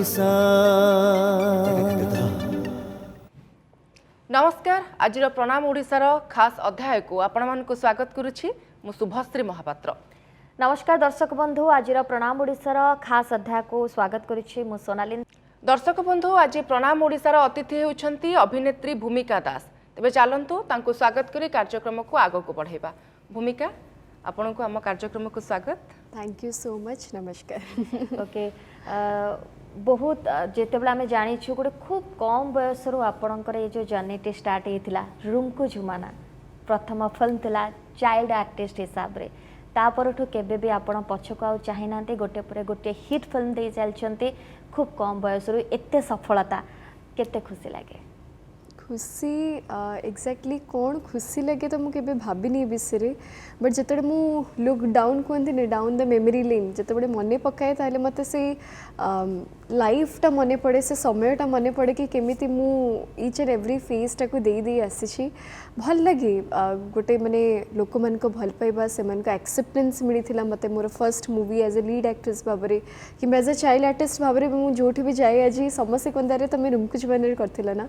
भरोसा। नमस्कार, आज प्रणाम ओडिशार खास अध्याय को आपण मानक स्वागत करुछि मु शुभश्री महापात्र। नमस्कार दर्शक बंधु, आज प्रणाम ओडिशार खास अध्याय को स्वागत करुछि मु सोनाली। दर्शक बंधु, आज प्रणाम ओडिशार अतिथि होउछंती अभिनेत्री भूमिका दास। तेबे चलंतु तांको स्वागत करी कार्यक्रम को आगो को बढ़ाइबा। भूमिका, आपण को हम कार्यक्रम को स्वागत। Thank you so much. नमस्कार। ओके, बहुत जेतेबेला आमे जानिछु गोटे खूब कम बयस रु आपणकर ये जो जर्नी स्टार्ट हेतिला रुमको झुमाना प्रथम फिल्म थिला चाइल्ड आर्टिस्ट हिसाब रे। तापरठु केबे भी आपण पछको आ चाहि नांते गोटे परे गोटे हिट फिल्म दे चलछंती। खूब कम बयस रु एते सफलता केते खुशी लागे? खुशी एक्जाक्टली कौन खुशी लगे तो मुझे भाविनी विषय, बट जिते मु लुक डाउन कहते डाउन द मेमोरी लेन जिते मन पकाए ताले मत से लाइफटा मन पड़े, से समयटा मन पड़े कि केमिति मु ईच एंड एवरी फेज टाको दे दे आसी। भल लगे गोटे माने लोक मान को भल पाइबा, से मन को एक्सेप्टेंस मिली मते मोर first movie as a lead actress भावरे कि एज ए चाइल्ड आर्टिस्ट भावरे मु जोठी भी जाए आज समस्त कंदारे तुम रुमकुच बने करथिला ना,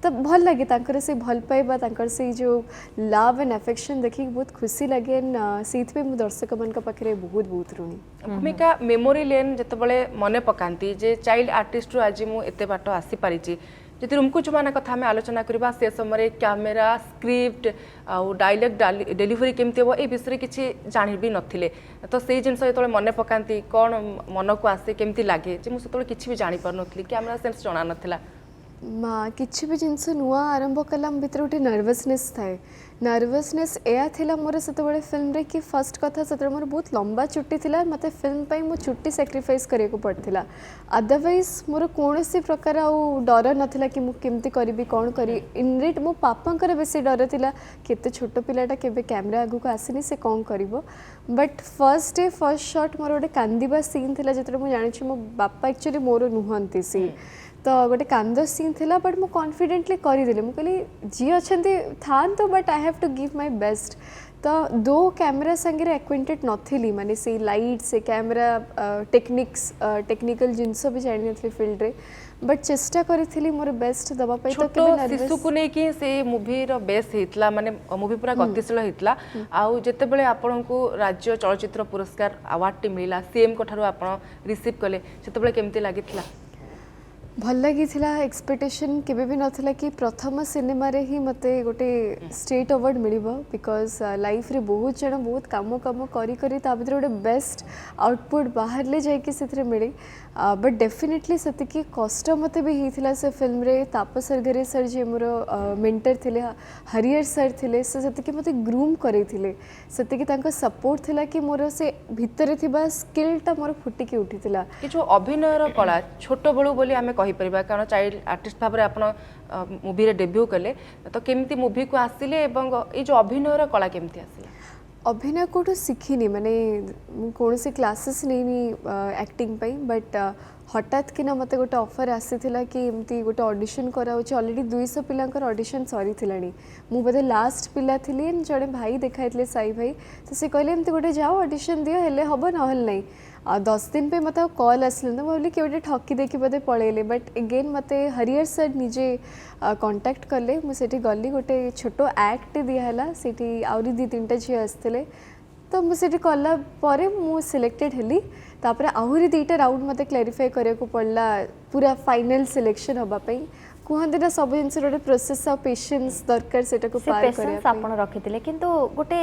तो भल लगे तांकर से भल पाइबा, तांकर से जो लव एंड अफेक्शन देखिक बहुत खुशी लगे। से मु दर्शक मान पाखे बहुत बहुत ऋणी। भूमिका, मेमोरी लेन जितेबाला मन पकाती जे चाइल्ड आर्टिस्ट आज मु एते बाट आसी पारिछि, जदि रुमको जुमाना कथा आम आलोचना करबा से समय कैमेरा स्क्रिप्ट आउ डायलॉग डेलीवरी केमती हो ए विषय किसी जानि भी नथिले, तो से जिनस जो मन पकाती कौन मन को आसे केमती लगे जे मुझे किसी भी जानी पार नथली, कैमेरा सेंस जना नथिला किसी भी जिनस नुआ आरंभ कला भर गोटे नर्वसनेस थाए। नर्वसनेस या थिला मोर से फिल्म रे कि फर्स्ट कथा से मोर बहुत लंबा चुट्टी थिला, मते फिल्म पाई मो चुट्टी सैक्रिफाइस करे को पड़थिला। अदरवाइज मोर कोनोसी प्रकार आ डर नथिला कि मु केमती करबी कौन करी। इनरेट मो पापांकर बेसी डर थिला केते छोट पिलाटा केबे कैमरा आगु को आसीनी से कौन करिवो। But first day first shot मोर गोटे कांदीबा सीन थिला जेतरे मु जानि छि मो बापा एक्चुअली मोर नुहंती सी, तो गोटे कांद सीन थिला, बट मु कॉन्फिडेंटली करदेली। मु कहली जी अच्छा था तो but I have to give my best. तो दो कैमेरा संगे एक्वेंटेड नथिली, माने से लाइट से कैमेरा टेक्निक्स टेक्निकल जिनस भी जानि नथली फील्ड रे, बट चेष्टा करी मोर बेस्ट दबा पई। तो केबे शिशु को नै कि से मूवी रो बेस हेतला, माने मूवी पूरा गतिशील हेतला। आउ जेतेबेले आपन को राज्य चलचित्र पुरस्कार अवार्ड टी मिला सीएम को ठारो आपन रिसीव कले, सेतेबेले केमती लागितला? भल लगी एक्सपेक्टेशन केबे भी नथिला कि प्रथम सिनेमा रे ही मते गोटे स्टेट अवार्ड मिलिबो, बिकॉज लाइफ रे बहुत जन बहुत काम काम करी करी ता भीतर गोटे बेस्ट आउटपुट बाहर ले जाय कि सेथरे मिले। बट डेफिनेटली सेतिकी कष्ट मते भी हिथिला से फिल्म रे। तापस सरगरे सर जे मोर मेंटर थिले, हरियर सर थिले, से सेतिकी मते ग्रूम करे थिले, सेतिकी तांका सपोर्ट थिला कि मोर से भितरे थिबा स्किलटा मोर फुटी के उठिथिला। कि जो अभिनय रो कला छोट बळू बोली आमे कहि परिबा, कारण चाइल्ड आर्टिस्ट भाव में आपण मूवी रे डेब्यू कले, तो केमती मूवी को आसिले एवं ये जो अभिनय रो कला केमती आसिला? अभिनय कोठो शिखिनी, माने कौन से क्लासेस नहीं एक्टिंग पाई, बट हठात कि ना मते गोटे ऑफर आसीथिला कि एमती गोटे ऑडिशन कराउछ। ऑलरेडी 200 पिलांकर ऑडिशन सरी थिलानी, मु बदे लास्ट पिला थिली। जड़े भाई देखाइतले साई भाई, तो से कहले एमती गोटे जाओ ऑडिशन दियो, हेले हबो नहल नहीं। 10 दिन पे मत कॉल आसले, तो भाई कि ठकी देखी बोधे पलैले, बट एगेन मते हरियर सर निजे कांटेक्ट कले। मुझे गली गोटे छोट एक्ट दिहला, से आउरी 2-3टा झी आसते, तो मुझे कला मु सिलेक्टेड हेली। तापर आहरी 2टा राउंड मते क्लेरिफाई करिया को पड़ला पूरा फाइनल सिलेक्शन होबापई। कहते ना सब जिन गोटे प्रोसेस आ पेशेंस दरकार, से पार पेशेंस आपण रखिथिले। किंतु गोटे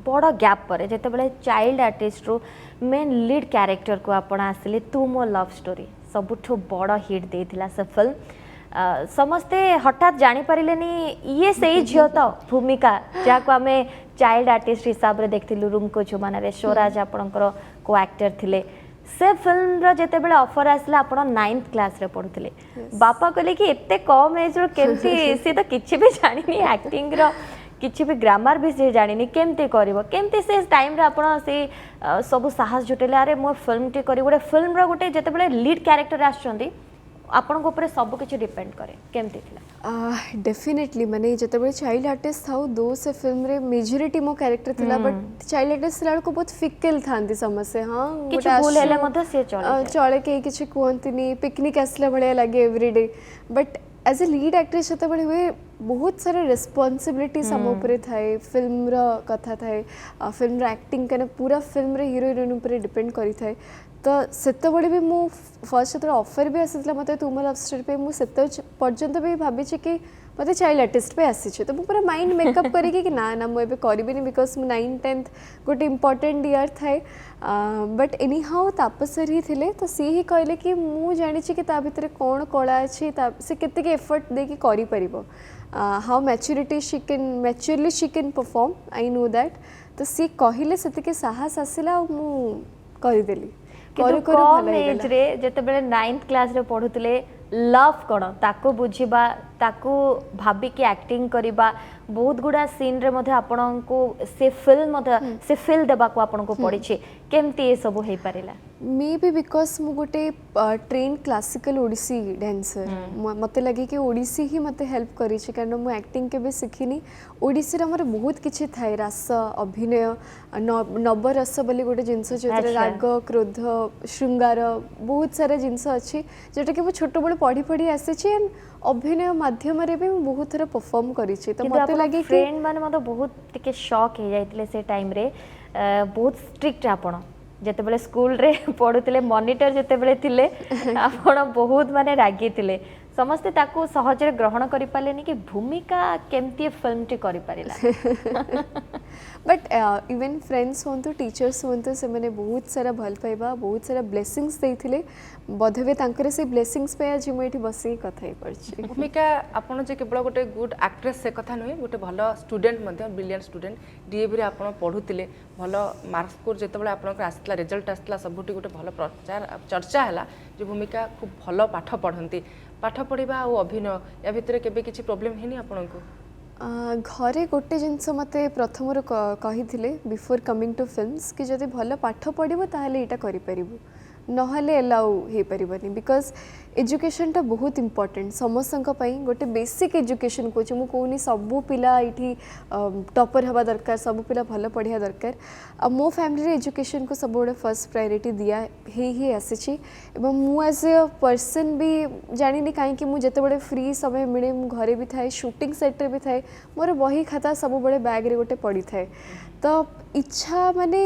बड़ गैप पर जेतेबेले चाइल्ड आर्टिस्ट रो मेन लीड कैरेक्टर को आपण आसिले, तू मो लव स्टोरी सबुठो बड़ हिट देथिला से फिल्म। समस्ते हठात जानी पारिलेनी ये सही झियो तो भूमिका जाको आमे चाइल्ड आर्टिस्ट हिसाब रे देखथिलु रुमको झुमाना रे। स्वराज आपणकर को एक्टर थिले। से फिल्म रो जेतेबेले ऑफर आसला आपण 9th क्लास रे पढुथिले, बापा कहले कि एते कम एज रो केमती से तो किछि भी जानिनी एक्टिंग रो किछि भी ग्रामर भी से जानिनी, केमती करिवो केमती से टाइम रे आपण से सब साहस जुटेले। अरे मो फिल्म टी करी गोटे फिल्म रो गोटे जेतेबेले लीड कैरेक्टर आछंती आपन ऊपर सब किछि डिपेंड करे केमती थिला डेफिनेटली माने जतबे चाइल्ड आर्टिस्ट थाउ दो से फिल्म रे मेजॉरिटी मो कैरेक्टर थिला बट चाइल्ड आर्टिस्ट लाड़ को बहुत फिकल थांती समस्या हां किछि भूल हेले मध से चले चले के किछि कोंतनी पिकनिक आसला बळे लागे everyday but as a lead actress जतबे हुए बहुत सारा रेस्पॉन्सिबिलिटी सम ऊपर थाए फिल्म रा कथा थाए फिल्म रा एक्टिंग कने पूरा फिल्म रे हीरो हीरोइन ऊपर डिपेंड करी थाए तो सेत बड़े भी मु फर्स्ट जो ऑफर भी आसीला मते तुम लव स्टोरी पे मु सेत पर्यंत भी भाभी कि मते चाइल्ड आर्टिस्ट पे आसी तो मु पूरा माइंड मेकअप करी कि ना ना मु एबे करबिनी बिकॉज मु 9th 10th गोटे इंपोर्टेंट ईयर थाए बट एनी हाउ तापसर ही थिले तो सी ही कहले कि मु जानि कि ता भितर कोन कला अछि ता से केते के एफर्ट दे कि करि परिबो how maturity she can perform I know that तो सी कहले सेते के साहस आसिला मु करि देली कम एज रे जते बेले 9th क्लास रे पढुतले लव कोन ताको बुझिबा ताको भाबी कि एक्टिंग करिबा बहुत गुडा सीन रे मध्ये आपन को से फिल्म मध्ये से फील देबा को आपन को पड़ी छे केमती ए सब हे परिला मे बी बिकॉज मु गोटे ट्रेन क्लासिकल ओडिसी डांसर मते लगे कि ओडिसी ही मते हेल्प करी छे कारण मु एक्टिंग के भी सिखिनी ओडिसी रे हमर बहुत किछि थाए रस अभिनय नव रस बोली गोटे जिंस जेतरे राग क्रोध श्रृंगार बहुत सारा जिंस अछि जेटा कि मु छोट बड़ पढ़ी पढ़ी आसे छी अभिनय माध्यम रे भी बहुत थरा परफॉर्म करी छी तो मते लगे फ्रेंड माने मते बहुत टिके शॉक हे जाइतले से टाइम रे बहुत स्ट्रिक्ट आपण जते बेले स्कूल रे पढुतले मॉनिटर जते बेले थिले आपण बहुत माने रागी थिले समस्त ताको सहज रे ग्रहण करि पालेनी कि भूमिका केमती फिल्म टी करि पारिला बट इवन फ्रेंड्स होंतु टीचर्स होंतु से मैंने बहुत सारा भल पाइबा बहुत सारा ब्लेसिंग्स देइथिले बधवे तांकरे से ब्लेसिंग्स पे आज मैं एठी बसी कथा ही पड़छि भूमिका आपण जे केवल गोटे गुड एक्ट्रेस से कथा नुहे गोटे भलो स्टूडेंट मध्ये ब्रिलियंट स्टूडेंट डीएवी रे आपण पढुतिले भलो मार्क्स स्कोर जेतबले आपण आसला रिजल्ट आसला सबुटी गोटे भलो प्रचार चर्चा हला जे भूमिका खूब भलो पाठ पढंती पाठ पढ़ा और अभिनय या भितर केबे किछि प्रॉब्लम हेनी आपन को घरे गोटे जिनस मते प्रथम कही बिफोर कमिंग टू फिल्म्स कि जदि भल पाठ पढ़ो ताहले एटा करि परिबु नहले एलाउ हे परिबनी बिकॉज एजुकेशन टा बहुत इंपोर्टेंट समस्त गोटे बेसिक एजुकेशन को मु कहूनी सबू पिला ये टॉपर हवा दरकार सबू पिला भल पढ़िया दरकार मो फैमिली रे एजुकेशन को सब गोटे फर्स्ट प्रायोरिटी दिया ही आसी मु एज ए पर्सन भी जानी कहीं मुझे बड़े फ्री समय मिले मु घरे भी थाए शूटिंग सेट रे भी थाए मोर बही खाता सब बड़े बैग रे गोटे पड़ी थाए तो इच्छा माने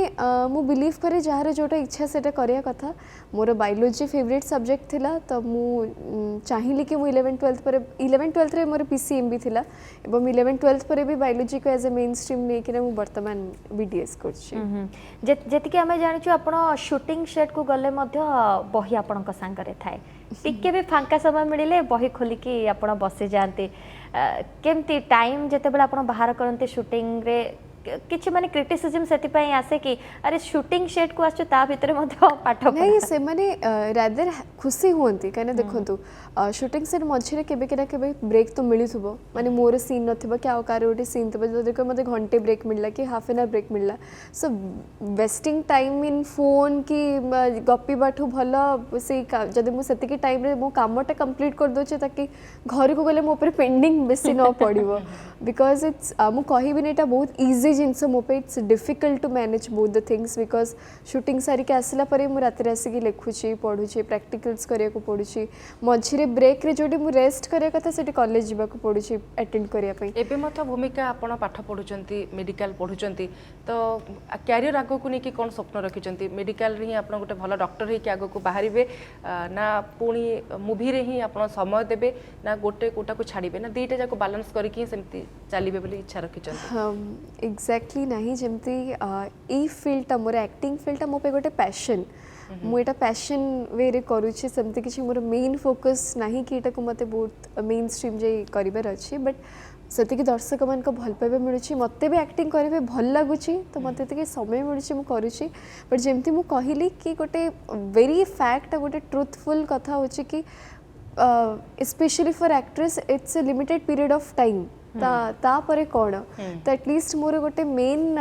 मु बिलीव करे जार जोटा इच्छा सेटा करिया कथा मोर बायोलॉजी फेवरेट सब्जेक्ट थिला तो मु चाहिली कि मु 11th 12th पर 11th 12th रे मोर पीसीएम भी थिला एवं 11th 12th पर भी बायोलॉजी को एज ए मेन स्ट्रीम ने कि मु वर्तमान बीडीएस करछि जेति कि हमें जानि छु आपण शूटिंग सेट को गले मध्य बही आपण का संग रे थाए टिके भी फांका समय मिले बही खोली कि आपण बसे जानते केमती टाइम जेते बेला आपण बाहर करनते शूटिंग रे किछि माने क्रिटिसिज्म सेति पई आसे कि अरे शूटिंग सेट को आछो ता भितरे मध्य पाठ नहीं से माने रादर खुशी होंती कने देखंतु शूटिंग सेट मझे केबे केना केबे ब्रेक तो मिलुथबो माने मोर सीन नथिबो कि आ कार ओटे सीन तबे जो देखो मते घंटे ब्रेक मिलला कि हाफ एन आवर ब्रेक मिलला सो वेस्टिंग टाइम इन फोन कि गप्पी बाठू भलो से जदि मु सेति की टाइम रे मो कामटा कंप्लीट कर दोचे ताकि घर को गले मो ऊपर पेंडिंग बेसी न पड़िबो बिकॉज इट्स मु कहि बिन एटा बहुत इजी जिनस मो पे it's difficult to manage both the things because shooting सारी के आसला परे मु रात रे आसी लिखुची पढुची प्रैक्टिकल्स करिया को पडुची मझिरे ब्रेक रे जोडी मु रेस्ट करिया कथा सेठी कॉलेज जीवा को पडुची अटेंड करिया पई एबे मत भूमिका आपण पाठ पढुचंती मेडिकल पढुचंती तो कैरियर आगो को नेकी कोन स्वप्न रखिचंती मेडिकल रे ही आपण गोटे भलो डॉक्टर हे कि आगो को बाहरिबे ना पुणी मूवी रे ही आपण समय देबे ना गोटे कोटा को छाड़ीबे ना दीटा जाको बैलेंस करके सेमती चलीबे बोली इच्छा रखिचंती एक्जाक्टली नहीं जमती ई फील्डटा मोर एक्टिंग फील्डटा मो पे गोटे पैशन मु एटा पैशन वे रे करूची सेमती किछि मोर मेन फोकस नहीं कि एटा को मते बहुत मेन स्ट्रीम जे करिबार अछि बट सेति कि दर्शक मान को भल पाबे मिलुची मते भी एक्टिंग करबे भल लागुची तो मते ते समय मिलुची मु करूची बट जेमती मु कहिली कि गोटे वेरी फैक्ट गोटे ट्रुथफुल कथा होची कि specially for actress it's a limited period of time ता परे कोण तो एटलीस्ट मोर गोटे मेन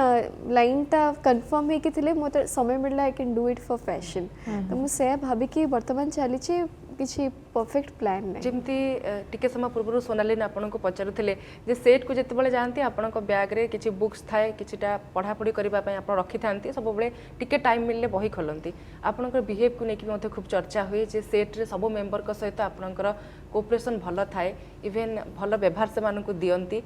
लाइन टा कंफर्म हे कि थिले मोते समय मिलला आई can do it for fashion तो मु से भाबी कि वर्तमान चली छी किछि परफेक्ट प्लान नहीं जमती टिके समय पूर्व सोनालीन आपन को पचारुले जे सेट को जिते जाती आपण ब्याग रे किछि बुक्स थाए किछिटा पढ़ापढ़ी करने आप रखी था सब बेले टिके टाइम मिलले बही खोलती आपंकर बिहेव को लेकिन खूब चर्चा हुए जे सेट रे सब मेंबर सहित आपंकर कोऑपरेशन भल थाए इवेन भल व्यवहार से मानक दियंती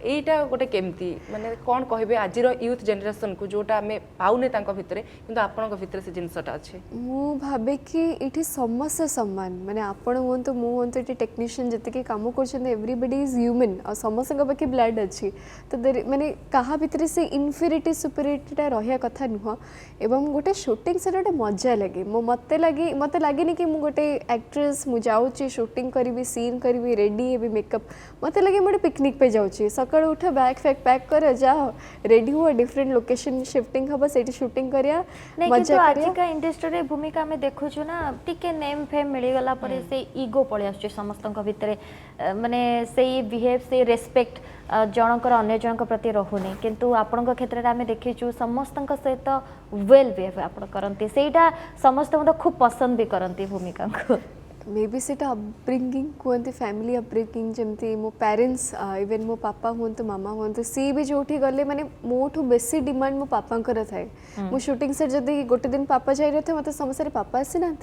एटा गोटे केमती माने कौन कहबे आजिर यूथ जनरेशन को जोटा आमे पाउने तांको भितरे किंतु आपनक भितरे से जिनसटा अछि मु भाबे कि इठी समस्त सम्मान माने आपण होंतो मु होंतो इठी टेक्नीशियन जते के काम करछन एवरीबॉडी इज ह्यूमन और समस्त का बाकी ब्लड अछि तो माने कहा भितरे से इन्फीरिटी सुपीरियरिटी रहया कथा नुह एवं गोटे शूटिंग से गोटे मजा लगे मते लागे नहीं कि मु गोटे एक्ट्रेस मु जाउची शूटिंग करी सीन करी रेडी हेबी मेकअप मत लगे मोटे पिकनिक पे जाऊँगी सकाल उठ बैग फैग पैक कर जाओ रेडी हुआ डिफरेंट लोकेशन शिफ्टिंग हम से शिफ्टिंग करिया मजा आज का इंडस्ट्री रे भूमिका में देखुछु ना टिके नेम फेम मिली गला पर से ईगो पळे आछे समस्तन भितरे माने से बिहेव से रेस्पेक्ट जनकर अन्य जनक प्रति रहुनी किंतु आपन क्षेत्र रे आमे देखिछु समस्तन सहित वेल बिहेव आपन करंती सेटा समस्त मत खूब पसंद भी करंती भूमिका को मे बी से अपब्रिंगिंग कहते फैमिली अपब्रिंगिंग जमती मो पेरेंट्स इवेन मो पापा हूँ मामा हूँ सी भी जो गले माने मोठू बेसी डिमांड मो पापांकर थाए मो शूटिंग सेट जदि गोटे दिन पापा जाई रहे मत समस्या पापा आसी ना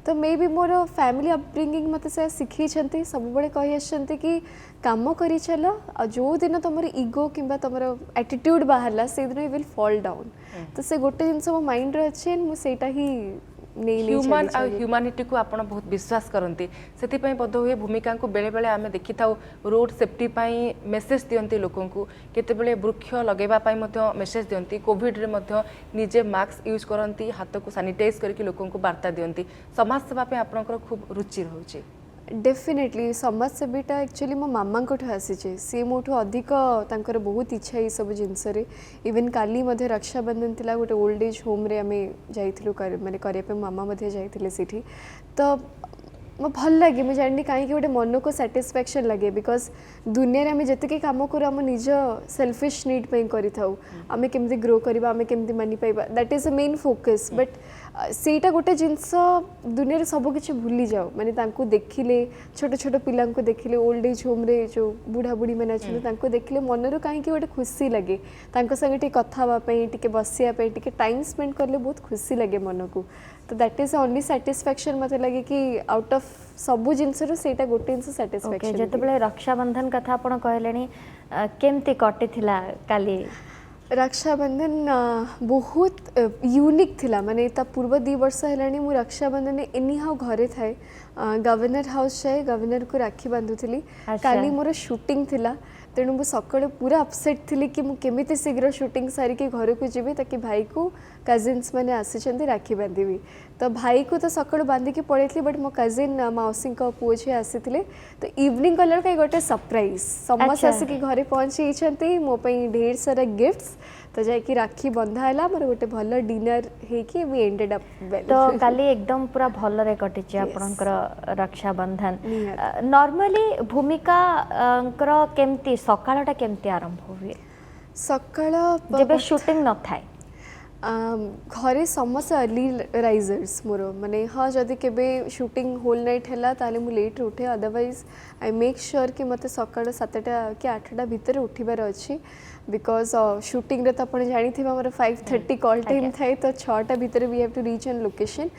तो may be more family upbringing मत से शिखी सब बड़े कही आसती कि काम करी चल जो दिन तुम इगो कि तुम एटीट्यूड बाहरला से दिन यू विल फॉल डाउन तो से गोटे जिनस मो माइंड रे अच्छे मुझे ही ह्यूमन आ ह्यूमानिटी को आपण बहुत विश्वास करती से बोध हुए भूमिका को बेले बेले आमे देखि थाउ रोड सेफ्टी पाई मेसेज दियंती लोकन को केतेबेले वृक्ष लगेबा पाई मध्य मेसेज दियंती कोविड रे मध्य निजे मास्क यूज करती हाथ को सैनिटाइज करके लोकन को वार्ता दियंती समाज सेवा पे आपनकर खूब रुचि रहउची डेफिनेटली समाज सेवीटा एक्चुअली मो मामा आसी सी मोठू अधिक तांकर बहुत इच्छा ये सब जिनस इवेन काली मध्य रक्षाबंधन थिला गोटे ओल्ड एज होम रे आमे जाइथिलु माने करे पे मामा मध्य जाइथिले सिठी तो मो भल लगे मुझे जानी कहीं गोटे मन को सैटिस्फैक्शन लगे बिकॉज दुनिया रे आमे जतके काम करू आम निज सेल्फिश नीड पे करि थाउ आमे केमती ग्रो करबा आमे केमती मानि पाइबा that is a main focus but सेटा गोटे जिनस दुनिया रे सब किछि भूली जाओ माने तांको देखिले छोट छोट पिलां को देखिले ओल्ड एज होम रे जो बुढ़ा बुढ़ी मैंने अच्छे तांको देखिले मन रो कहीं गोटे खुशी लगे तांको संगे टिके कथा हवा पई टिके बसिया पई टिके टाइम स्पेंड करले बहुत खुशी लगे मन को तो दैट इज ओनली सैटिस्फैक्शन मते लगे कि आउट ऑफ सबु जिनस रो सेटा गोटे जिनस सैटिस्फैक्शन जते बेले रक्षाबंधन कथा आपण कहलेनी केमती कटि थिला काली रक्षाबंधन बहुत यूनिक थिला माने ता पूर्व 2 वर्ष हेलानी मु रक्षाबंधन एनी हाउ घरे थाए गवर्नर हाउस जाए गवर्नर को राखी बांधुली काली मोर शूटिंग थिला तेणु मु सकाळु पूरा अपसेट थी कि मुझे शीघ्र शूटिंग सारिकी घर को जी ताकि भाई को कजिन्स मैंने आसी राखी बांधि तो भाई को तो सकाळु बांधिकी पड़े बट मो कजिन मौसी पुओ झी आसी तो इवनिंग कलर का गोटे सरप्राइज समस्त आसिक घरे पहुँची मोपाई ढेर सारा गिफ्ट्स तो जाकि राखी बंधा है मोर गोटे भल डिनर होगी वी एंडेड अप वेल तो काली एकदम पूरा भल रे कटिची आपनकर रक्षाबंधन नॉर्मली भूमिका केमती सकाळटा केमती आरंभ हुए सकाळ जब शूटिंग न थाए घरे समस्त अर्ली राइजर्स मोर माने हाँ जदि केबे शूटिंग होल नाइट है ताले मु लेट उठे अदरवाइज आई मेक श्योर कि मते सकाळ 7टा कि 8टा भितर उठिबार अछि बिकॉज शूटिंग रे तो आप जानी थे हमारा 5:30 कॉल टाइम थाए तो 6टा भितर we have to reach on location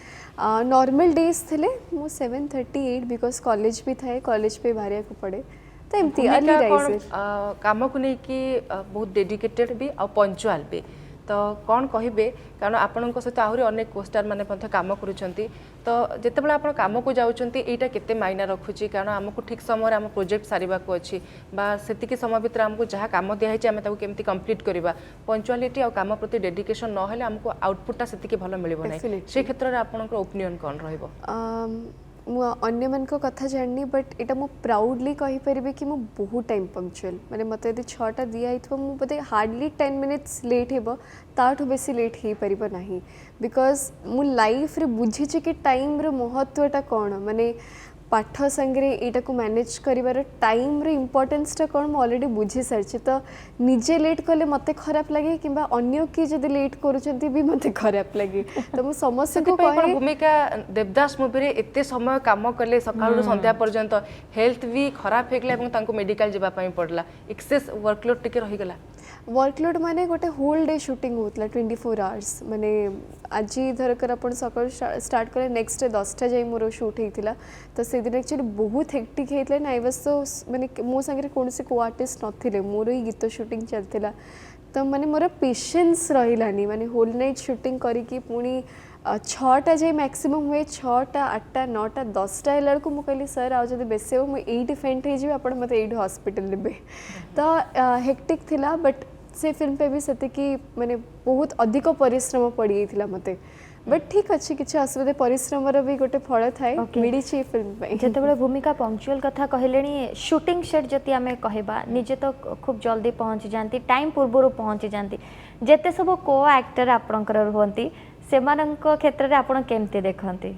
normal days थिले मु 7:38 बिकॉज कॉलेज भी थाए कॉलेज पे बाहर को पड़े तो एमती अर्ली राइजर काम को नहीं कि बहुत डेडिकेटेड भी और पंचुअल भी तो कौन कहे कारण आपण सहित आहरी अनेक कोस्टार मैंने काम करुँच तो जितेबाला आप कम को जाऊँच यहाँ केते मायना रखुची कारण आमको ठीक समय आम प्रोजेक्ट सारिबा को अच्छी से समय भितर आमको जहाँ कम दिखाई आम केमती कंप्लीट करवा पंचुआलिटी और काम प्रति डेडिकेशन ना आमको आउटपुटा से भल मिल ना से क्षेत्र में आपन ओपिनियन कौन रहिबो अन्य मन को कथा जाननी बट इटा मु प्राउडली कहि परिबे कि मु बहुत टाइम पंक्चुअल माने मते यदि 6टा दिया आइथबो मु बोधे हार्डली 10 मिनिट्स लेट हेबो ताठु बेसी लेट हे परिबो नाही बिकॉज मु लाइफ रे बुझी कि टाइम रो महत्वटा कोन माने पाठ संगे यहाँ को मैनेज कर टाइम रे इम्पोर्टेंस टा कौन ऑलरेडी बुझी सारी तो निजे लेट कले मते खराब लगे कि अन्य किए जब लेट करुँच भी मते खराब लगे तो मुझे समस्त को कहे भूमिका देवदास मुवी रे एते समय काम कले सकाळु संध्या पर्यंत हेल्थ भी खराब हेगला मेडिकल जावाई पड़ला एक्सेस वर्कलोड टिके रही गला वर्कलोड माने गोटे होल डे शूटिंग होता 24 आवर्स माने आज धरकर आप सकाल स्टार्ट कले नेक्स्ट डे 10टा जाए मोर शूट होता तो से दिन एक्चुअली बहुत हेक्टिक होता ना आई वाज तो माने मो संगे कौन से को आर्टिस्ट नथिले मोर ही गीत शूटिंग चलता तो माने मोर पेशेंस रहिलानी माने होल नाइट शूटिंग करिकी पुणी 6टा जाए मैक्सिमम हुए 6टा 8टा 9टा 10टा है को कहली सर आज जब बेस हो मुझे फेंट हो आप मत ये हॉस्पिटल नेबे तो हेक्टिक थिला बट से फिल्म पे भी से माने बहुत अधिक परिश्रम पड़ी जाता मत बट ठीक अच्छे किसी असुविधा परिश्रम भी गोटे फल थाए मिली फिल्म जिते भूमिका पंक्चुअल कथा कहले शूटिंग सेट जति आम कहवा निजे तो खूब जल्दी पहुँची जाती टाइम पूर्व पहुँची जाती जिते सब को एक्टर आपणकर रुहति से क्षेत्र में आपड़ केमती देखते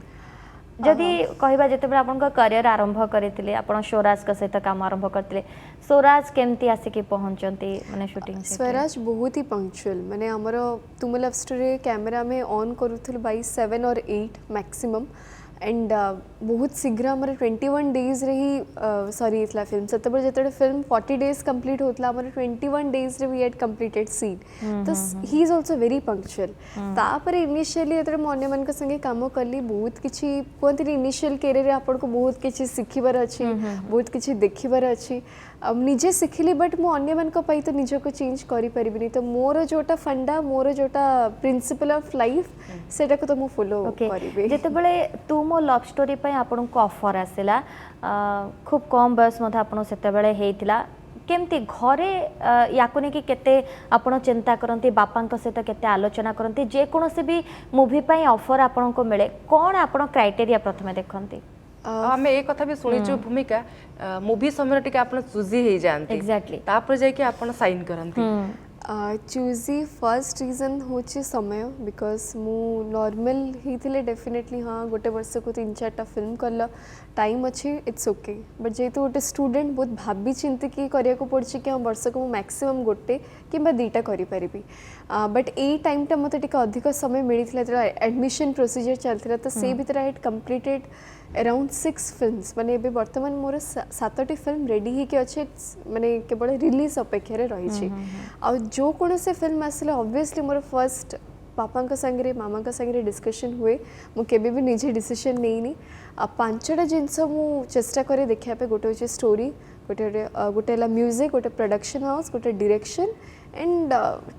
जदि कहवा जिते आप करियर आरंभ करते आप स्वराज सहित काम आरंभ करते स्वराज केमती आसिक पहुँचती माने शूटिंग स्वराज बहुत ही पंक्चुअल माने आमर तुम लव स्टोरी कैमेरा में ऑन करूँ बाई 7 और 8 मैक्सिमम एंड बहुत शीघ्र आम 21 डेज रे ही सरी फिल्म से जो फिल्म 40 डेज कंप्लीट होता 21 डेज रे वी हैड कंप्लीटेड सीन तो he is also very punctual तापर इनिशियली जो मुझे संगे काम कली बहुत किसी कहते इनिशियल कैरियर आपको बहुत किसी शिखबार अच्छी बहुत किसी देखिबार अच्छी निजे शिखिली बट मुझे तो निजक चेंज करें तो मोर जोटा फंडा मोर जोटा प्रिंसिपल ऑफ लाइफ सेटा को तो मुझे फॉलो करी जितेबले तू मो लव स्टोरी आपन को ऑफर आसला खूब कम बयस से केमती घरे या नहीं केते आपण चिंता करती बापा सहित केते आलोचना करती जेकोसी भी मूवी ऑफर आपन को मिले कौन आपन क्राइटेरिया प्रथमे देखती आम ए कथा भी शुणीचु भूमिका मूवी समय टिके आपण चूजी हो जाते एग्जैक्टली तापर जाके आपण साइन करंती चूजी फर्स्ट रीजन होची समय बिकॉज मु नॉर्मल ही थिले डेफिनेटली हाँ गोटे वर्ष को 3-4टा फिल्म कल टाइम अच्छी इट्स ओके बट जेहेतु गोटे स्टूडेंट बहुत भाभी चिंती कि करिया को पड़छि कि वर्ष को मैक्सिमम गोटे कि 2टा करि परिबी बट ए टाइमटा मते टिके अधिक समय मिलिथिला जो एडमिशन प्रोसीजर चलथिला तो से भीतर आई कंप्लीटेड अराउंड 6 फिल्म्स माने एबे वर्तमान मोर 7टी फिल्म रेडी ही के अच्छे माने केवल रिलीज अपेक्षा रही आ जो कौन से फिल्म आसले ऑब्वियसली मोर फर्स्ट पापा संगे मामा संगे डिस्कशन हुए मुझे भी निजे डिसीजन नहीं 5टा जिनस मु चेष्टा करे देखा पे गोटे हूँ स्टोरी गोटे म्यूजिक गोटे प्रोडक्शन हाउस गोटे डायरेक्शन एंड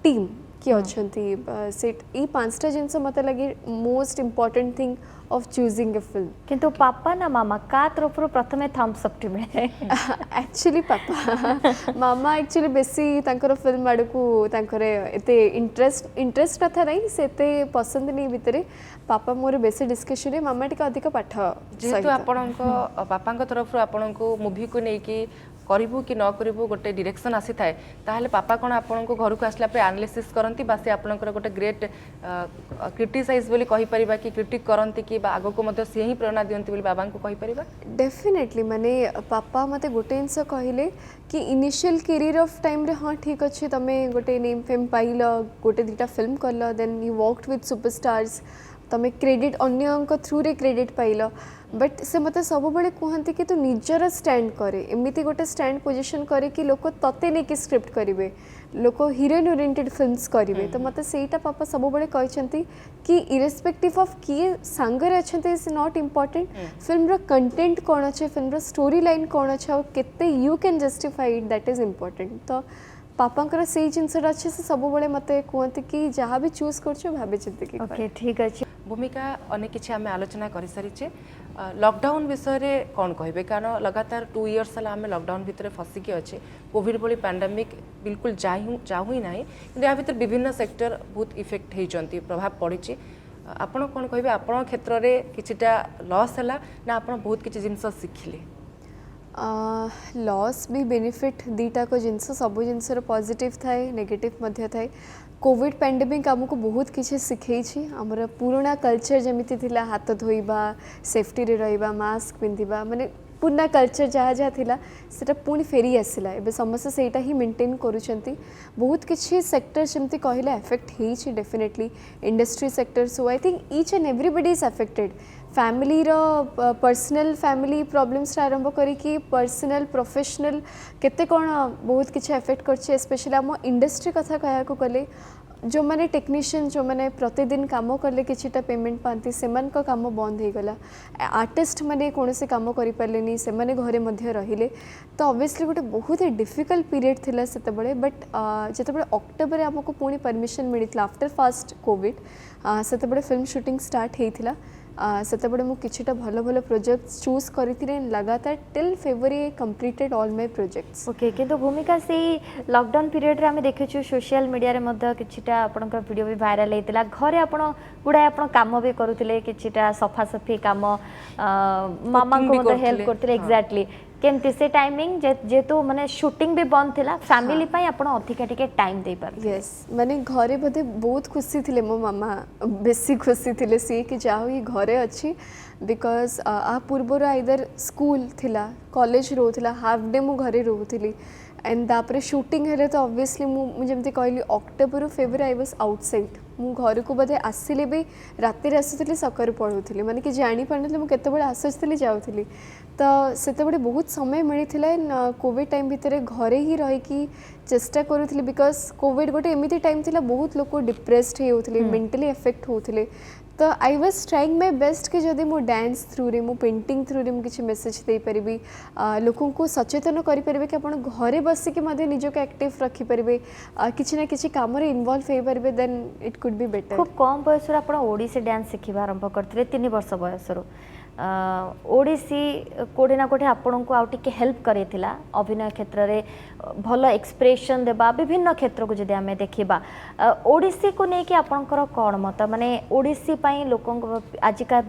टीम किए अच्छा से 5टा जिनस मत लगे most important thing of choosing a film किंतु पापा ना मामा का तरफ प्रथमे थम्स अप मिले एक्चुअली पापा मामा एक्चुअली बेसी तांकर फिल्म आड़ को एते इंटरेस्ट था नहीं से पसंद नहीं भितर पापा मोर बेसी डिस्कशन है मामा टिके अधिक पाठ जेहेतु आपणको पापा तरफ आपणको मूवी को लेकिन करू कि न करू गोटे डायरेक्शन आसी थाए ताहले पापा कौन आपण घर को आसला एनालिसिस करती बा से आपणकर गोटे ग्रेट क्रिटिसाइज बोली कहि परिबा कि क्रिटिक करती कि आगो को मते से ही प्रेरणा दियंती बोली बाबा को कहि परिबा डेफिनेटली माने पापा मते गोटे जिनस कहले कि इनिशियल कैरियर ऑफ टाइम रे हाँ ठीक अच्छे तमे गोटे नेम फेम पाइल गोटे 2टा फिल्म कल then you worked with superstars तमें क्रेडिट अन्य थ्रू रे क्रेडिट पाइल बट से मत सब बड़े कहते कि तू निजर स्टैंड करे एमती गोटे स्टैंड पोजिशन करे कि लोक तते नहीं कि स्क्रिप्ट करेंगे लोक हीरोइन ओरिएंटेड फिल्म्स करेंगे तो मत सेटा पापा सब बड़े कहते कि इरेस्पेक्टिव ऑफ किए सांगरे अच्छा is not important film content कौन अच्छे फिल्म स्टोरी लाइन कौन अच्छा और केते you can justify it that is important तो पापा से जिनसा अच्छे से सब बड़े मत कहते कि जहाँ भी चूज कर भाभी चिंत ओके ठीक अच्छे भूमिका अनेक किसी आम आलोचना कर सारी लॉकडाउन विषय कौन कहे कारण लगातार 2 इयर्स है आम लॉकडाउन भितर फसिकी अच्छे कोविड भली पैंडेमिक बिल्कुल जाऊ ही ना कि या भर विभिन्न सेक्टर बहुत इफेक्ट होती प्रभाव पड़ी आपड़ कौन कहे आपण क्षेत्र में किछिटा लॉस है ना आप बहुत किसी जिनस शिखिले लॉस भी बेनिफिट 2टा को जिनस सब जिनसर पॉजिटिव थाए नेगेटिव मध्य थाए कोविड पैंडेमिक आमको बहुत किसी शिखई आमर पुराना कल्चर जमीती थिला हाथ धोइबा सेफ्टी रे रहिबा मास्क पिंधिबा माने पुराना कल्चर जहाँ जहाँ थिला सेटा पुणी फेरी आसला एबे समस्त सेटा ही मेंटेन करूछंती बहुत किसी सेक्टर जमती कहले एफेक्ट हेछि definitely industry sector so I think each and everybody is affected family रो पर्सनल फैमिली प्रॉब्लम्स आरंभ करिकी पर्सनल प्रोफेशनल केते कोन बहुत किसी एफेक्ट करछि स्पेशली आम इंडस्ट्री कथा कहया को कले जो माने टेक्नीशियन जो माने प्रतिदिन काम कले किछिटा पेमेंट पाती से काम बंद हो गला आर्टिस्ट माने कौन से काम करि पालेनी से माने घरे मध्य रहिले तो ऑब्वियसली गोटे बहुत ही डिफिकल्ट पीरियड थिला सेतबळे बट जेतबळे अक्टोबर आमको पुणी परमिशन मिलितला आफ्टर फर्स्ट कोविड सेतबळे फिल्म शूटिंग स्टार्ट हेइथिला सेतबळे मु किछिटा भलो भलो प्रोजेक्ट्स चूज करिथिले लगातार till February completed all my projects okay किंतु भूमिका से लॉकडाउन पीरियड रे आमे देखिछु सोशल मीडिया रे मध्ये किछिटा आपनका वीडियो भी वायरल हेतिला घरे आपण गुडा आपण काम भी करूथिले किछिटा सफा सफी काम मामा को मध्ये हेल्प करथिले एग्जैक्टली केमती से टाइमिंग जेतु माने शूटिंग भी बंद थिला फैमिली पई आपण अधिका टिके टाइम दे पार यस माने घरे बदे बहुत खुशी थिले मो मामा बेसी खुशी थिले सी कि जाओ ही घरे अच्छी बिकॉज आ पूर्वर आइदर स्कूल थिला कॉलेज रोथिला हाफ डे मु घरे रोथिली एंड तापर शूटिंग हेले तो ऑब्वियसली मु जेमती कहली October February I was outside मु घर को बदे आसिले भी राति आसुली सकाळु पढुथिली माने कि जानि पारनथले मु केतेबेले आसुथली जाउथली तो सेतेबेले बहुत समय मिलिथिला कोविड टाइम भितर घरे ही रही कि चेष्टा करूथली बिकॉज कोविड गोटे एमिति टाइम थिला बहुत लोक डिप्रेस्ड होउथले मेंटली अफेक्ट होउथले तो I was trying my best कि जदि मो डांस थ्रू रे मो पेंटिंग थ्रू रे मु किछि मेसेज दे परिबी लोकों को सचेतन करि परिबे कि आपण घरे बसी कि मध्ये निजो के एक्टिव रखि परिबे किछि ना किछि काम रे इन्वॉल्व हे परिबे then it could be better खूब कम बयस रे आपण ओडिसी डांस सिखिबा आरंभ करथिले 3 वर्ष बयस रो ओडिसी कोडे ना कोठे आपण को आउटिके हेल्प करेथिला अभिनय क्षेत्र रे भल एक्सप्रेशन देबा विभिन्न क्षेत्र को जदि आमे देखिबा ओडिसी को नै कि आपनकर कोन मत माने ओडिसी पई लोकन आजिका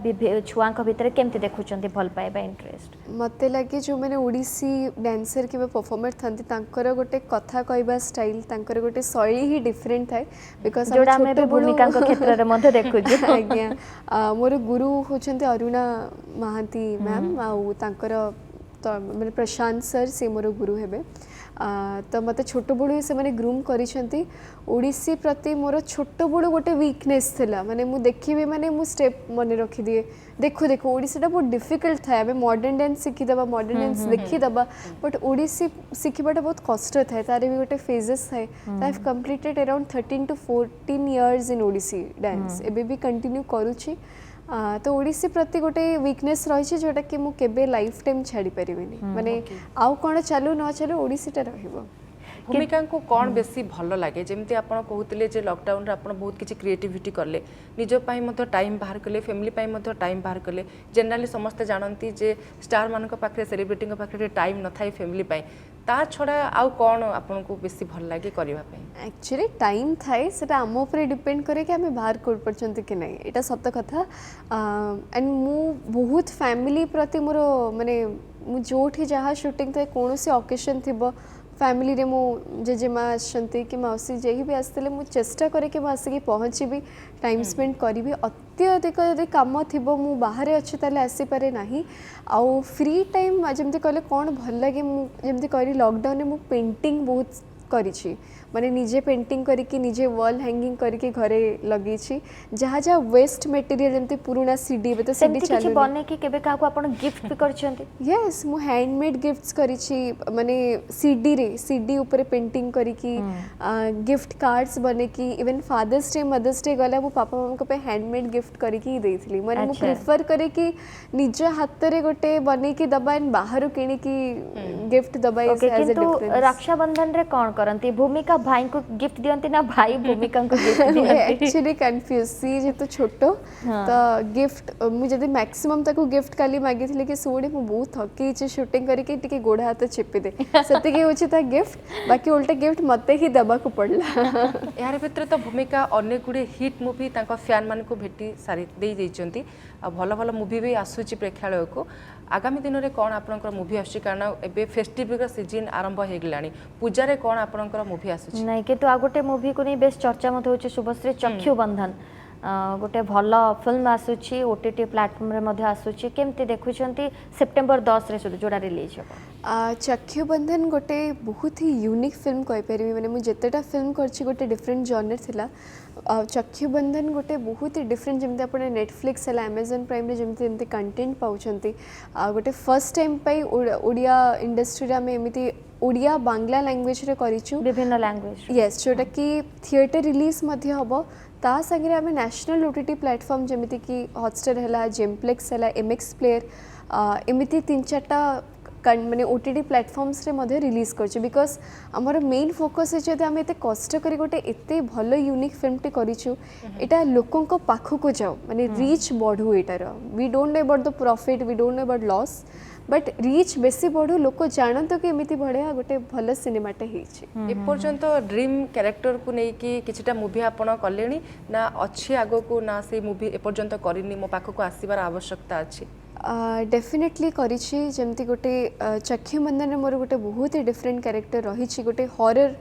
छुआ के भीतर केमति देखुचंती भल पाएबा इंटरेस्ट मते लागे जो माने ओडिसी डांसर के परफॉर्मर थंती तांकर गोटे कथा कहबा स्टाइल तांकर गोटे शैली ही डिफरेंट थाए बिकॉज़ जोडा में भूमिका के क्षेत्र रे मध्ये देखुछु आज्ञा मोर गुरु होचंती अरुणा महांती मैम आउ तांकर तो माने प्रशांत सर से मोर गुरु हेबे तो मत छोट बड़ू से माने ग्रूम करिसेंती ओडिसी प्रति मोर छोट बड़ू गोटे वीकनेस थिला माने मु देखिबे माने मु स्टेप मने रखि दिए देखो देखो ओडिसीटा बहुत डिफिकल्ट था आबे मॉडर्न डांस सिखि दबा मॉडर्न डांस देखि दबा बट ओडिसी सिखिबाटा बहुत कष्ट थाए तारे भी गोटे फेजेस थाए I have completed around 13 to 14 years in Odissi dance एबे भी कंटिन्यू करूची तो ओडिसी प्रति गोटे वीकनेस रही जोटा कि मु केबे लाइफ टाइम छाड़ी परिबिनी माने आउ कोन चालू न चालू ओडिसीटा रहिबो भूमिका को कौन बेसी भल लगे जमती आप कहते जे लॉकडाउन रे आपण बहुत किसी क्रिएटिविटी कले निज टाइम बाहर कले फैमिली टाइम बाहर कले जनरली समस्ते जानती जे स्टार मान पाखे सेलिब्रिटी पाखे टाइम न थाई फैमिली ता छड़ा आउ कौन आपन को बेसी भल लगे करबा पे एक्चुअली टाइम थाए सेटा आम ऊपर डिपेंड करे कि हमें बाहर कर परचंती कि नहीं एटा सत्य कथा एंड मु बहुत फैमिली प्रति मोर माने मु जोठी जहाँ शूटिंग थाए कौन से ओकेजन थिबो फैमिली रे मो जेजेमा आसती कि मौसी जेही भी आसते मु चेष्टा करे कि आसिकी पहुँची टाइम स्पेंड करी अत्यधिक यदि कम थी मु बाहर अच्छी ताले आसीपे ना आउ फ्री टाइम जमती कहले कौन भल लगे मुझे कहली लॉकडाउन में पेंटिंग बहुत करी माने निजे पेंटिंग करके निजे वॉल हैंगिंग करके घरे लगी जहाँ जहाँ वेस्ट मटेरियल जमती पुराना सीडी तो सीडी चालू बने कि केबे का को आपण गिफ्ट भी करछंती यस मु हैंडमेड गिफ्ट्स करी माने सीडी ऊपर पेंटिंग करके गिफ्ट कार्ड्स बने कि even Father's Day Mother's Day गला मो पापा मम्मा को पे हैंडमेड गिफ्ट करके देथिली माने मु प्रेफर करे कि निज हाथ रे गोटे बने कि दबा बाहर किणी कि गिफ्ट दबा इज एज अ डिफरेंस रक्षा बंधन रे कोन करंती भूमिका भाई को गिफ्ट दियंती ना भाई भूमिका को गिफ्ट दियंती एक्चुअली कंफ्यूज सी जे तो छोटो तो गिफ्ट मु जदी मैक्सिमम ताको गिफ्ट काली मागिथिले कि सोडे मु बहुत थकी छ शूटिंग करके टिके गोड़ा हाथ चेपी दे सते के होछि ता गिफ्ट बाकी उल्टा गिफ्ट मते ही दबा को पड़ला यार भितर तो भूमिका अनेक गुडे हिट मूवी तांको फैन मान को भेटी सारी दे दैचंती आ भलो भलो मूवी भी आसुची प्रेक्षालय को आगामी दिन में कौन आपंकर मूवी आसुची कारण एबे फेस्टिवल सीजन आरंभ हो गलानी पूजा कौन आपंकर मूवी आसुची नहीं कि आ गोटे मूवी को नहीं बेस चर्चा मत होची शुभश्री चक्षु बंधन गोटे भल फिल्म आसूची ओटीटी प्लेटफॉर्म रे मध्य आसूची केमती देखुछंती सेप्टेम्बर 10 रे जोड़ा रिलीज हो चक्षु बंधन गोटे बहुत ही यूनिक फिल्म कहि परिबी माने मु जेतेटा फिल्म करछि गोटे डिफरेंट जॉनर थिला चक्षु बंधन गोटे बहुत ही डिफरेंट जमते आपण नेटफ्लिक्स है अमेजन प्राइम रे जमते एमती कंटेंट पाउछंती गोटे फर्स्ट टाइम पई ओडिया इंडस्ट्री रे हमें एमिति ओडिया बांग्ला लैंग्वेज रे करिछु विभिन्न लैंग्वेज यस जोटा कि थिएटर रिलीज मध्य हबो ता संगे आम नेशनल ओटीटी प्लेटफॉर्म जमीती कि हॉटस्टार है जेमप्लेक्स है एमएक्स प्लेयर एमती 3-4टा माने ओटीटी प्लेटफॉर्म्स रे मध्य रिलीज करछ बिकॉज हमर मेन फोकस है जदि आम एते कष्ट करी गोटे एते भल यूनिक फिल्म टे करिछु एटा लोकन को पाखु को जाओ माने रीच बढ़ू एटार we don't know about the profit we don't know about loss but reach बेसी बढ़ू लोक जानत कि एमिति बढ़िया गोटे भल सिनेमाटे हेछि एपर्यंत ड्रीम कैरेक्टर को नहीं कि किछटा मूवी आपण कलेनी ना अच्छी आगो को ना से मूवी एपर्यंत करिनी मो पाखो को आसीबार आवश्यकता अछि डेफिनेटली करिछि जेमती गोटे चक्षु बंधन मोर गोटे बहुत ही डिफरेंट कैरेक्टर रही गोटे हॉरर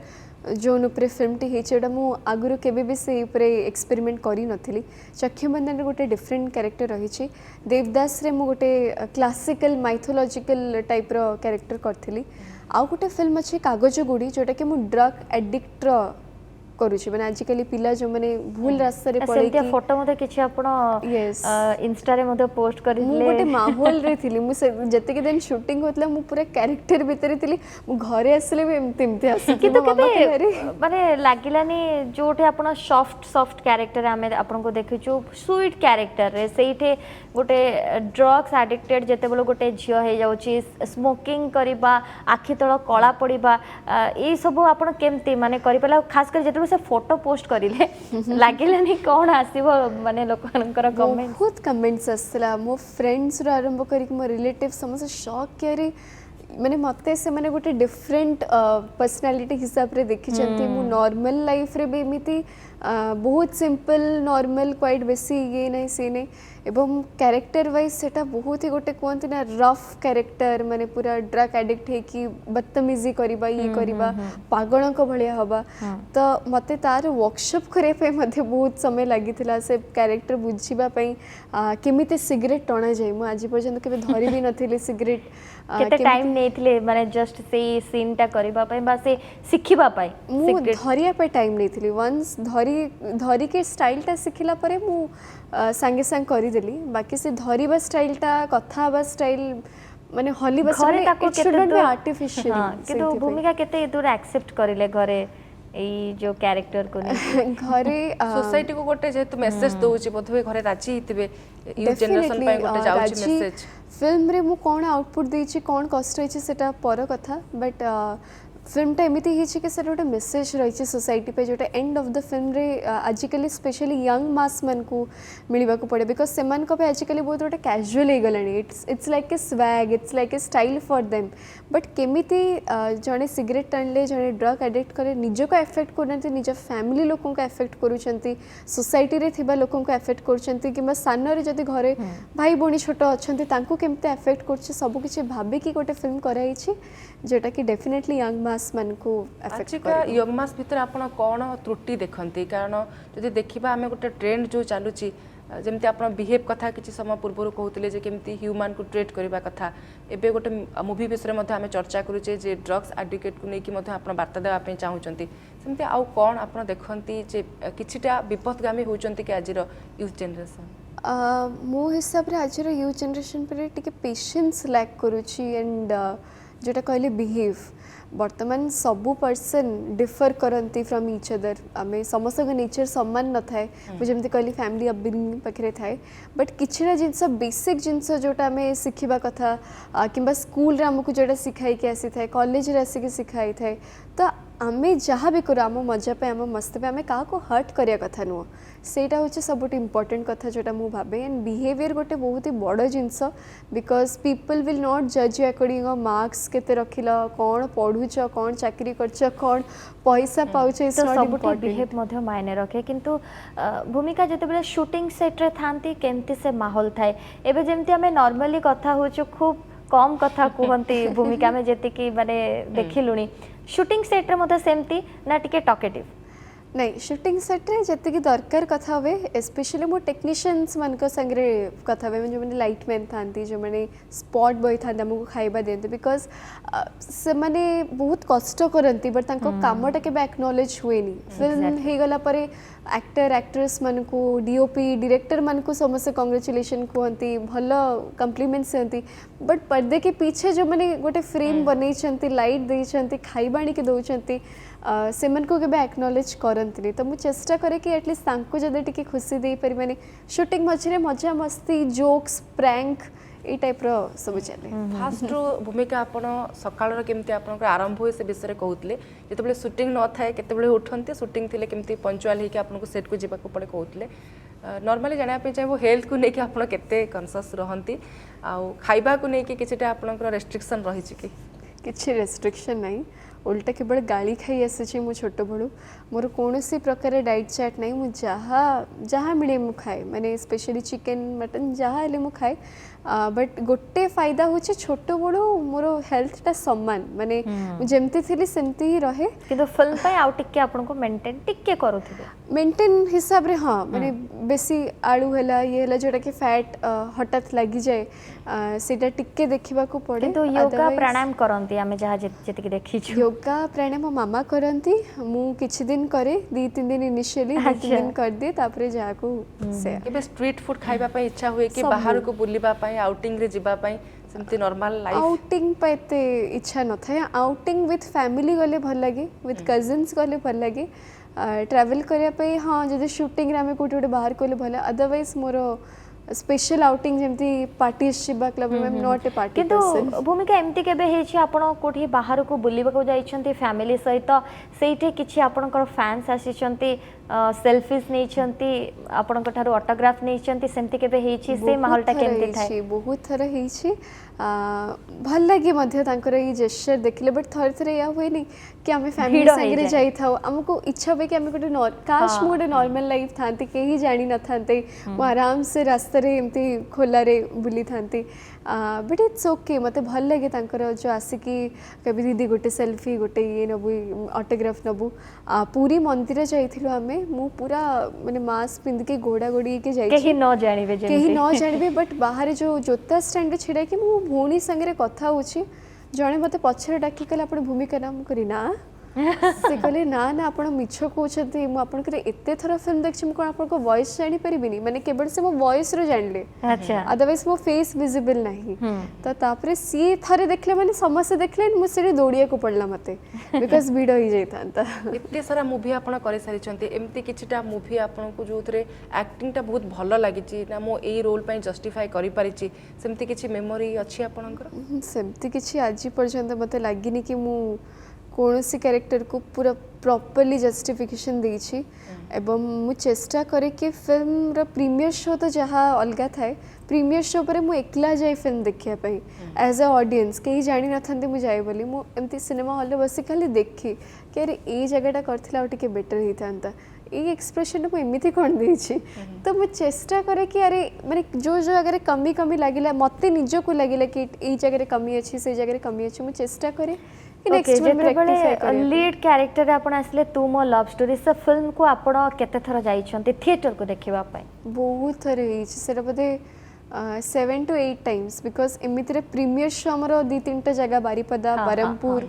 जोन उपरे फिल्म टी हेटा मु आगुरु केबे भी से उपरे एक्सपेरिमेंट करी नथिली चक्षु बंधन गोटे डिफरेंट कैरेक्टर रही देवदास रे मु गोटे क्लासिकल माइथोलॉजिकल टाइप रो कैरेक्टर करथिली आउ गोटे फिल्म अच्छे कागज गुड़ी जोटा कि मु ड्रग एडिक्ट करूछि माने आजिकली पिला जो माने भूल रास्ता रे पड़े कि फोटो मते किछि आपण यस इंस्टा रे मते पोस्ट करिले मु गोटे माहौल रे थिली मु जते के दिन शूटिंग होतला मु पूरा कैरेक्टर भीतर थिली मु घरे आसले भी एमते आसी कि तो माने लागिलानी जोटे आपण सॉफ्ट कैरेक्टर हमें आपण को देखिछु स्वीट कैरेक्टर रे सेइठे गोटे ड्रग्स एडिक्टेड जते बोलो गोटे झियो हे जाउची स्मोकिंग करबा आखि तळ कळा पड़िबा ए सब आपण केमती माने करि पला खास कर जते से फोटो पोस्ट करिले लागिलानी कोन आसीबो माने लोकनकर कमेंट बहुत कमेंट्स आसला मो फ्रेंड्स रो आरंभ करी मो रिलेटिव समस्त शॉक करे माने मते से माने गोटे डिफरेंट पर्सनालिटी हिसाब रे देखि चंती मु नॉर्मल लाइफ रे भी एमिति बहुत सिंपल नॉर्मल क्वाइट बेसी ये नहीं से नहीं एवं कैरेक्टर वाइज सेटा बहुत ही गोटे कहते ना रफ कैरेक्टर माने पूरा ड्रग एडिक्ट है कि बदतमीजी करबा ये करबा पागल को भलिया हबा तो मते तार वर्कशॉप करे पे मध्ये बहुत समय लागिथिला से कैरेक्टर बुझिबा पई केमिते सिगरेट टणा जाय मु आज पर्यंत केबे धरि भी नथिले सिगरेट केते टाइम नेथिले माने जस्ट से सीन टा करबा पई बा से सिखिबा पई मु धरिया पे टाइम नेथिली वंस धरी के स्टाइल टा सिखिला परे मु संगे संग करी देली बाकी से धरिबा स्टाइल टा कथा बा स्टाइल माने हॉली बस घरे ताको केते आर्टिफिशियल किंतु भूमिका केते दूर एक्सेप्ट करिले घरे एई जो कैरेक्टर को घरे सोसाइटी को गोटे जेतु मेसेज दोउची बोधवे घरे राजी हितबे यू जनरेशन पय गोटे जाउची मेसेज फिल्म रे मु कोन आउटपुट देछि कोन कष्ट रहिछि सेटा पर कथा बट फिल्म टा एमती कि सर गोटे मेसेज रही सोसाइटी पे जोटा एंड ऑफ द फिल्म रे आजिकली स्पेशली यंग मास मन को मिलवा को पड़े बिकॉज से आजिकली बहुत गोटे कैजुअल हो गलानी it's like a swag it's like a style for them but केमिति जड़े सिगरेट टाणले जड़े ड्रग एडिक्ट करे निज को एफेक्ट करना निज फैमिली लोक एफेक्ट करुँच सोसाइटी रे थिबा लोक एफेक्ट करुँच कि सानरे जदि घरे भाई भौणी छोट अच्छा केमती एफेक्ट कर सब किसी भाविकी गोटे फिल्म कराई जोटा कि डेफिनेटली यंग मास मन को एफेक्ट करे यंग मास भीतर आपण कोन त्रुटि देखंती कारण जदि देखिबा हमें गोटे ट्रेंड जो चालुची जमती आपण बिहेव कथा किछि समय पूर्व कहउतले जे केमती ह्यूमन को ट्रीट करबा कथा एबे गोटे मूवी विषय मध्ये हमें चर्चा करूचे जे ड्रग्स एडिक्ट को नेकी मध्ये आपण वार्ता देबा पे चाहउचंती सेमती आउ कोन आपण देखंती जे किछिटा विपदगामी होउचंती कि आजिर यूथ जनरेशन मो हिसाब रे आजिर यूथ जनरेशन पर टिके पेशेंस लैक करूची एंड जोटा कहले बिहेव वर्तमान सबू पर्सन डिफर करती फ्रॉम ईच अदर आम समस्त नेचर सम्मान न थाए जमी कहली फैमिली अपब्रिंगिंग पाखे थाए बट किसी जिनस बेसिक जिनस जोटा आम शिखा कथा कि स्कूल आमको जोटा शिखाई आसी था कॉलेज रे आसिक शिखाई थाए तो आमे जहाँ भी करूँ आम मजा पे आम मस्ती पे आम क्या हर्ट करिया कथा नुह सेटा हूँ सब इम्पोर्टेंट कथा जोटा मु भावे एंड बिहेवियर गोटे बहुत ही बड़ जिनस बिकज पीपल विल नॉट जज यू अकॉर्डिंग मार्क्स केते रखिल कौन पढ़ुच कौन चाकरी करछ कौन पैसा पाउछ इट्स नॉट इम्पोर्टेंट बिहेव मध्य मायने रखे किंतु भूमिका जेतेबेले शूटिंग सेट रे थांती केमती से माहौल थाए एबे जेमती हमें नॉर्मली कथा होछु खूब कम कथा कहती भूमिका में जेति की माने देखिलुनी शूटिंग सेट रे मते सेमती ना टिके टॉकेटिव नहीं शूटिंग सेट रे जति की दरकार कथा हुए स्पेशली मो टेक्नीशियंस मान संगे कथा हुए जो मैंने लाइट मैन था जो मैंने स्पॉट बॉय था आमको खाइबा दियंते बिकज से माने बहुत कष्ट करती बट कामटा के एक्नॉलेज हुए फिल्म हो गला परे एक्टर एक्ट्रेस मान को डीओपी डायरेक्टर मान को समस्त कांग्रेचुलेशन कहती भल कम्प्लीमेंट्स दिखती बट पर्दे के पीछे जो मैंने गोटे फ्रेम बनई लाइट देती खाइबा आनिक दौरान से एक्नॉलेज करती तो मुझे चेष्टा करे कि एटलिस्ट जदि टी खुशी दे पारि माने शूटिंग मझे मजा मस्ती जोक्स प्रैंक ये टाइप रो सब चले फास्ट भूमिका आपण सकाळ केमती आपण आरंभ हुए से विषय कहते जिते शूटिंग न थाए केते उठते शूटिंग थी केमती पंचुआल होकर आपको सेट को जावाक पड़े कहते नॉर्मली जानापी चाहिए हेल्थ को लेकिन आप केते कॉन्शियस रहती आउ खाइबा को लेकिन किछटा आपनकर रेस्ट्रिक्शन रही कि किसी रेस्ट्रिक्शन नहीं उल्टा केवल गाली खाई आसी मु छोट बड़ू मोर कौन सी प्रकार डाइट चार्ट नहीं मु जहाँ मिले मु खाए माने स्पेशली चिकन मटन जहाँ हेले मु खाए बट गोटे फायदा हूँ छोट बड़ू मोर हेल्थटा सम्मान माने जमती थी सेमती ही रहे किंतु फिल्म पे आउ टिके आपन को मेंटेन टिके करूथिबे मेंटेन हिसाब रे हाँ माने बेसी आलू हैला ये हैला जोटा कि फैट हठात लगी जाए सेटा टिके देखिबा को पड़े किंतु योगा प्राणायाम करंती हमें जहाँ जेति देखी योगा प्राणायाम मो मामा करंती मु किछि दिन करे 2-3 दिन इनिशियली 2-3 दिन कर दिए तापरे जाको से केबे स्ट्रीट फूड खाइबा पई इच्छा हुए कि बाहर को बुलिबा पई आउटिंग रे जिबा पई सेमती नॉर्मल लाइफ आउटिंग पे एते इच्छा न था आउटिंग विथ फैमिली गले भल लगे विथ कजिन्स गले भल लगे ट्रैवल करिया पे हाँ जदि शूटिंग रे हमें कोठी गोटे बाहर कोले भल अदरवाइज मोर स्पेशल आउटिंग जमती पार्टी शिबा क्लब में नॉट ए पार्टी किंतु भूमिका एमती केबे हेछि आपण कोठी बाहर को बुलिबा को जाइछंती फैमिली सहित सेठी किछि आपणकर फैंस आसीछंती सेल्फीज नेछंती आपणक ठारू ऑटोग्राफ नेछंती सेमती केबे हेछि से माहौलटा केमती थाए बहुत थर हेछि भल लगे मध्य तांकर ई जेस्चर देखले बट थर थर या हुए नहीं कि आमे फैमिली संगे जाई थाओ हमको इच्छा हुए कि आमे गोटे काश मु गोटे नॉर्मल लाइफ थांती केही जानी न थांते मु आराम से रास्ता रे एमती खोला रे बुली थांती बट इट्स ओके मते भल लगे तांकर जो आसिकी कभी दीदी गोटे सेल्फी गोटे ये नबु ऑटोग्राफ नबु पूरी मंदिर जाइथिलो आमे मु पूरा माने मास्क पिंद के गोड़ा गोड़ी के जाई केही न जानिबे केही न जानिबे बट बाहर जो जोता स्टैंड छिड़ा कि मु भौणी संगे कथा होछि जणे मते पछरे डाकी कले आपण भूमिका नाम करी ना से कहले ना ना आपण मिछ कहते मु आपण करे एते थरा फिल्म देखछि मु कोन आपण को वॉइस जानि परिबिनी माने केवल से मो वॉइस रो जानले अच्छा अदरवाइज मो फेस विजिबल नहीं तो तापरे सी थरे देखले माने समस्त देखले मु सेरे दौड़िया को पड़ला मते बिकॉज़ वीडियो ही जाइतांता एते सारा मूवी आपण करे सारी छंती एमती किछटा मूवी आपण को जोथरे एक्टिंग टा बहुत भलो लागिची ना मो एई रोल पई जस्टिफाई करि परिची सेमती किछि मेमोरी अछि आपणकर सेमती किछि आजि पर्यंत मते लागिनी कि मु कौन सी कैरेक्टर को पूरा प्रॉपर्ली जस्टिफिकेशन देछि एवं मु चेष्टा करे कि फिल्म रो प्रीमियर शो तो जहाँ अलग थाए प्रीमियर शो पर मु एकला जाए फिल्म देखिया पई एज अ ऑडियंस कहीं जानी न थांते मु जाए बोली मु एमती सिनेमा हॉल बसी खाली देखी कि अरे ए जगहटा करथिला टिके बेटर ही थांता ये एक्सप्रेशन को एमती कौन देछि तो मु चेष्टा करे कि अरे माने जो जो अगर कमी कमी लागिला मते निजो को लागिला कि ए जगह कमी अछि से जगह कमी अछि मु चेष्टा करे लीड कैरेक्टर आपण आसले तू मो लव स्टोरी से फिल्म को आपण केते थरा जाइछंती थिएटर को देखिबा पई बहुत थरे हिच सेरा बदे 7 to 8 टाइम्स बिकॉज एमितिरे प्रीमियर शो हमर 2-3 जगह बारीपदा बरमपुर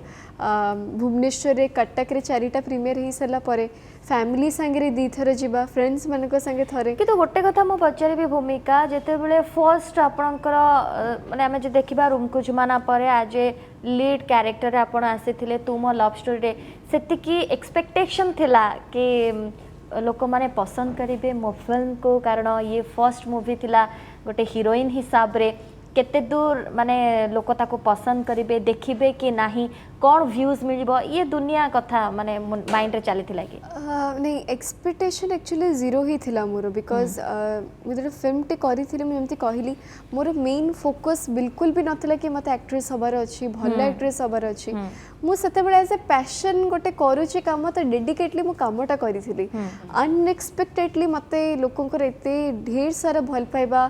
भुवनेश्वर रे कटक रे 4टा प्रीमियर ही सरला परे फैमिली संगे 2 थर जीवा फ्रेंड्स मानको संगे थरे कितो गोटे कथा मो पचारि भी भूमिका जेते बेले फर्स्ट आपनकर माने हमें जे देखिबा रूम को जुमाना परे आज लीड कैरेक्टर आपण आसीथिले तू मो लव स्टोरी रे सेति की एक्सपेक्टेशन थिला कि लोक माने पसंद करिवे मो फिल्म को कारण ये फर्स्ट मूवी थिला गोटे हीरोइन हिसाब रे केते दूर माने लोक ताको पसंद करिवे देखिबे कि नाही कौन व्यूज मिलिबो ये दुनिया कथा माने माइंड रे चली थिला कि नहीं एक्सपेक्टेशन एक्चुअली जीरो ही थिला मोर बिकॉज मुझे फिल्म टे करी थी मुझे कहली मोर मेन फोकस बिल्कुल भी नथिला कि मते एक्ट्रेस हबार अच्छी भल एक्ट्रेस हबार अच्छी मु सेते बळे एज ए पैशन गोटे करूची काम तो डेडिकेटली मु कामटा करी थी अनएक्सपेक्टेडली मते लोकंकर एते ढेर सारा भल पाइबा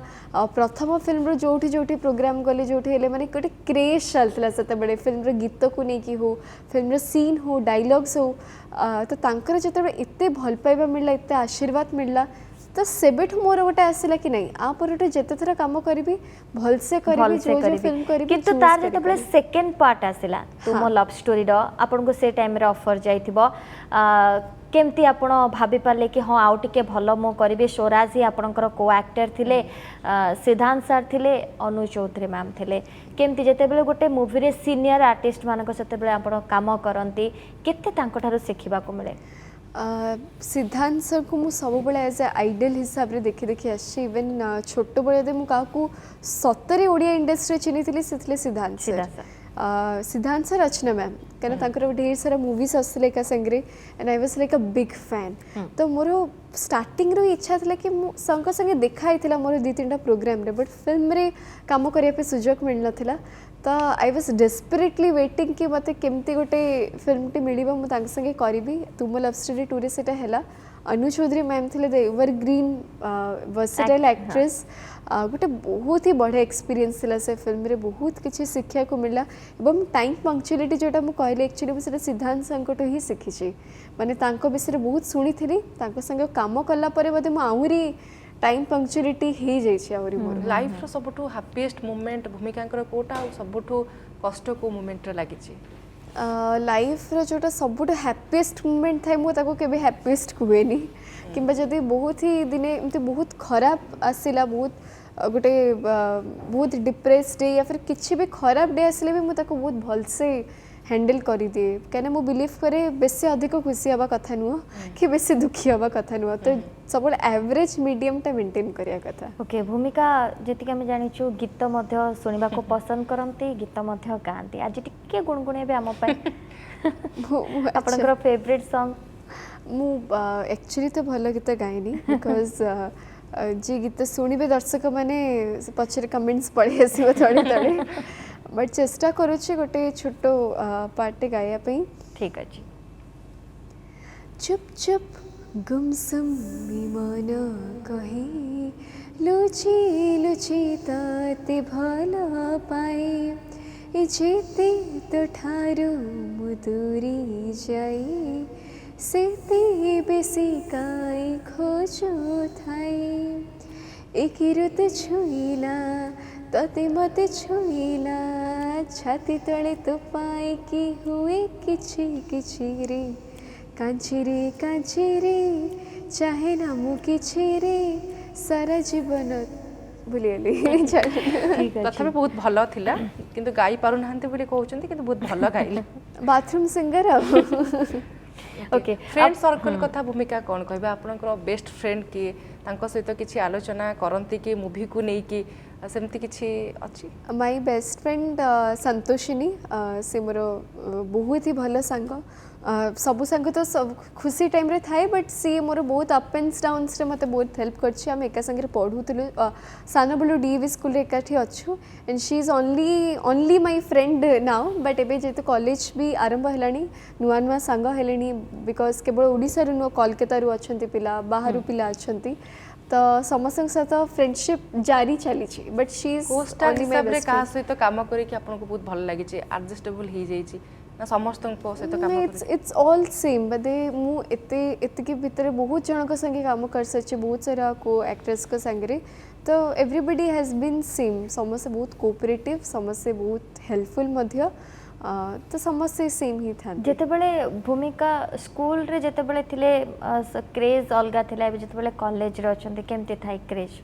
प्रथम फिल्म रो जोठी जोठी प्रोग्राम गले जोठी हेले माने गोटे क्रेज चलतला सेते बळे फिल्म रो गीत को नहीं कि हो फिल्म रो सीन हो डायलॉग्स हो तो तांकर जते एते भल पाइबा मिलला एते आशीर्वाद मिलला तो सेबेठु मोर गोटे आसिला कि नहीं आ परटु जेते थरा काम करबी भल से करबी जो फिल्म करबी किंतु तार जते बले सेकंड पार्ट आसिला तुम लव स्टोरी रो आपन को से टाइम रे ऑफर जाइथिबो केमती आपण भाबी पाले कि हाँ आउ टिके भल मो करिवे स्वराज ही आपणकर को एक्टर थिले सिद्धांत सर थिले अनु चौधरी मैम थिले केमती जेते बेले गोटे मूवी रे सीनियर आर्टिस्ट मानक सेते बेले आपण काम करंती केते तांको ठारो सिखिबा को मिले सिद्धांत सर को मुझे सब बड़े एज ए आइडल हिसाब से देखी देखी आसी इवेन छोट बड़े मुझे सतरे ओडिया इंडस्ट्री चिन्ही थी से सिद्धांत सर सिद्धांत सर रचना मैम कहीं ढेर सारा मूवीज आसते एक संगे and I was like a big fan तो मोर स्टार्टिंग रो इच्छा था कि संगे संगे देखाई थी मोर 2-3टा प्रोग्राम रे बट फिल्म रे काम करने सुजोग मिल नाथिला तो आई वाज डेस्परेटली वेटिंग कि मते केमती गोटे फिल्म टी मिलिबा मु तांग संगे करिबी तुम लव स्टोरी 2 रे सेटा हैला अनु चौधरी मैम थे द एवरग्रीन वर्सेटाइल एक्ट्रेस गोटे बहुत ही बढ़िया एक्सपीरियंस थिला से फिल्म रे बहुत किसी शिक्षा को मिला एवं टाइम पंक्चुअलिटी जोटा मु कहले एक्चुअली मुझे सिद्धांत संकट ही शिखी माने तांको विषय बहुत शुणी थी संगे काम कला बोधे मु आहरी टाइम पंक्चुअलिटी हो जाइए मोर लाइफ रो सबठु हैप्पीएस्ट मोमेंट भूमिकांकर कोटा और सबठु कष्ट को मोमेंट रे लागिची लाइफ रो जोटा सबठु हैप्पीएस्ट मोमेंट थाए मु ताको केबे हैप्पीएस्ट कुएनी किंबा जदि बहुत ही दिने एमती बहुत खराब आसिला बहुत गोटे बहुत डिप्रेस डे या फिर किसी भी खराब डे आसिले भी मु ताको बहुत भल से हैंडल कर दिए कहीं मु बिलीव करे बेसी अधिक खुशी हवा कथा नुह कि बेसी दुखी हवा कथा नुह तो सब एवरेज मीडियम टा मेंटेन करिया कथा ओके भूमिका जति के हम जानिछु गीत मध्य सुनिबा को पसंद करंती गीत मध्य गांती आज टिके गुणगुणेबे हम पय आपनकर फेवरेट सॉन्ग मु एक्चुअली तो भल गीत गायनी बिकॉज जी गीत शुणिबे दर्शक माने पछरे कमेंट्स पढ़ी आसीबो थोड़े थोड़े बट चेष्टा करुच्छे गोटे छोट पार्टे गाया पई ठीक अछि चुप चुप गुमसुम विमान कहे लुची लुची ताते भला पाए जेते तो ठारू मुदुरी जाई सेते बेसी काई खोजो थाई एक रुत छुईला तते मते छुईला छाती तले तो पाए कि हुए किछि किछि रे कांची रे चाहे ना मु किछि रे सारा जीवन भूलिगली तथापि बहुत भल थिला किंतु गाई पारु नाहंते बोली कहउचंती किंतु बहुत भल गाइले bathroom singer okay friend circle कथा भूमिका कौन कहबे आपनकर बेस्ट फ्रेंड किए तांको सहित किछि आलोचना करंती कि मूवी को नै कि सेमती किछि अछि माय बेस्ट फ्रेंड संतोषिनी से मोर बहुत ही भल सांग सबु सांग तो सब खुशी टाइम रे थाए बट सी मोर बहुत अप एंड डाउन्स रे मते बहुत हेल्प करछि हम एका संगे पढुतलु साना बलु डीवी स्कूल रे एकाठी अछु and she is only my friend now but एबे जेते कॉलेज भी आरंभ हेलानी नुआ नुआ सांग हेलेनी बिकॉज केवल ओडिसा नु कोलकाता रु अछंती पिला बाहरु पिला अछंती तो समस्त साथ फ्रेंडशिप जारी चली बट शी इज कोस्टार हिसाब रे का सहित काम करी कि आपन को बहुत भल लागि छै एडजस्टेबल ही जाई छै ना समस्त को सहित काम करी इट्स ऑल सेम बदे मु एते के भीतर बहुत जन को संगे काम कर सचे बहुत सारा को एक्ट्रेस को संगे तो एवरीबॉडी हैज बीन सेम समस्त बहुत कोऑपरेटिव समस्त बहुत हेल्पफुल मध्य तो समस्त सेम ही था जेते बेले भूमिका स्कूल रे जेते बेले थिले क्रेज अलगा थिला जेते बेले कॉलेज रे अछंती केमते थाई क्रेज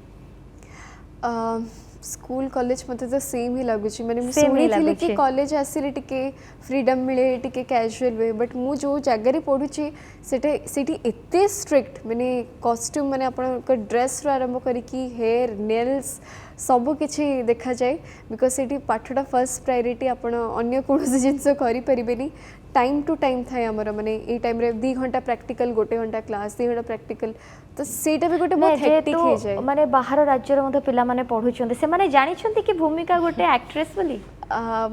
स्कूल कॉलेज मते तो सेम ही लगुच मैंने Same ही शुणी लाଗୁଛି। कि कॉलेज आसिले टिके फ्रीडम मिले टिके कैजुअल वे बट मु जो जगह पढ़ुची सेठी एते स्ट्रिक्ट माने कॉस्ट्यूम माने अपन ड्रेस रो आरंभ करिकी हेयर नेल्स सब किछि देखा जाए बिकॉज सेठी पाठटा फर्स्ट प्रायोरिटी आपण अन्य कोनोसी जिंस करि परिबेनी टाइम टू टाइम थाए हमर माने ए टाइम रे 2 घंटा प्रैक्टिकल 1 घंटा क्लास 2 घंटा प्रैक्टिकल तो सेटा भी गोटे बहुत हेक्टिक हो जाए माने बाहर राज्य रे मते पिला माने पढुछन्ते से माने जानि छन्ते कि भूमिका गोटे एक्ट्रेस बोली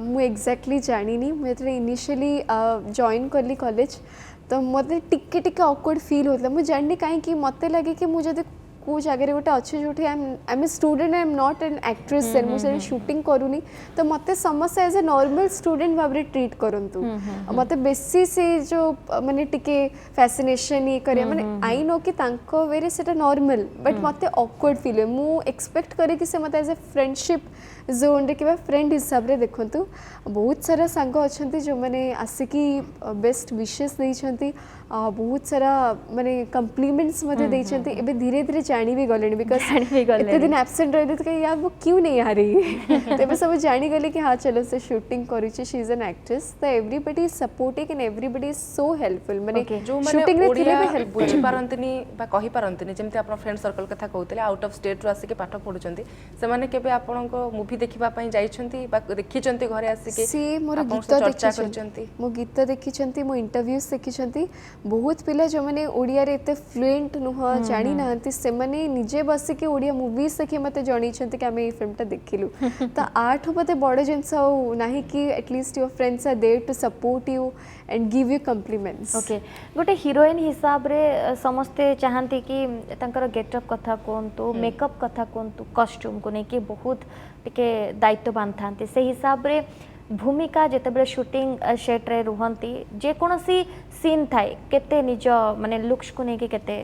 मु एक्जाक्टली जानिनी मुझे इनिशियली जॉइन करली कॉलेज तो मते टिके टिके ऑकवर्ड फील होता मुझे जाननी कहीं कि मते लगे कि मुझे को जगह गोटे अच्छे जो I am a student I am not an actress then मुझे शूटिंग करूनी तो मते समस्त एज ए नॉर्मल स्टूडेंट भाव ट्रीट करंतु मते बेसी से जो माने टिके फैसिनेशन ये करे माने आई नो कि तांको वेरे सेटा नॉर्मल बट मते ऑकवर्ड फील है मु एक्सपेक्ट करे कि से मते एज ए फ्रेंडशिप जोन रे कि फ्रेंड हिसाब रे देखंतु बहुत सारा सांग अछंती जो माने आसिकी बेस्ट विशेस देइछंती बहुत सारा माने कॉम्प्लीमेंट्स मते देइछंती एबे धीरे धीरे जानी भी गलेनी बिकॉज़ इतने दिन एब्सेंट रही तो यार वो क्यों नहीं आ रही तो एबे सब जानी गले कि हाँ चलो से शूटिंग करी शी इज एन एक्ट्रेस तो everybody is supporting and everybody is so helpful माने जो शूटिंग रे थिले भी हेल्प बुझी पारंतनी बा कहि पारंतनी जेमते आपन फ्रेंड सर्कल कथा कहउतले आउट ऑफ स्टेट रो आसी के पाठ पढुचंती से माने केबे आपन को मूवी देखिबा पई जाइछंती बा देखिचंती घरे आसी के सी मोर आपन गीत से चर्चा देखिचंती करचंती मो गीत देखिचंती मो इंटरव्यूज देखिचंती बहुत पिला जो माने ओडिया रे एते फ्लुएंट नुह जानी नांती से माने निजे बस के ओडिया मूवीज देखि मते जणी छंती कि हमें ई फिल्म ता देखिलु तो आठ पते बड़ जिंस नाही कि at least your friends are there to support you and give you compliments okay गोटे हीरोइन हिसाब रे समस्ते चाहती कि तांकर गेटअप कथा कोंतु मेकअप कथा कोंतु कॉस्ट्यूम को नहीं कि बहुत टिके दायित्ववान थांती से हिसाब रे भूमिका जेतेबेले शूटिंग सेट रे रुहंती जे कोनोसी सीन थाए केते निज माने लुक्स को नहीं कि केते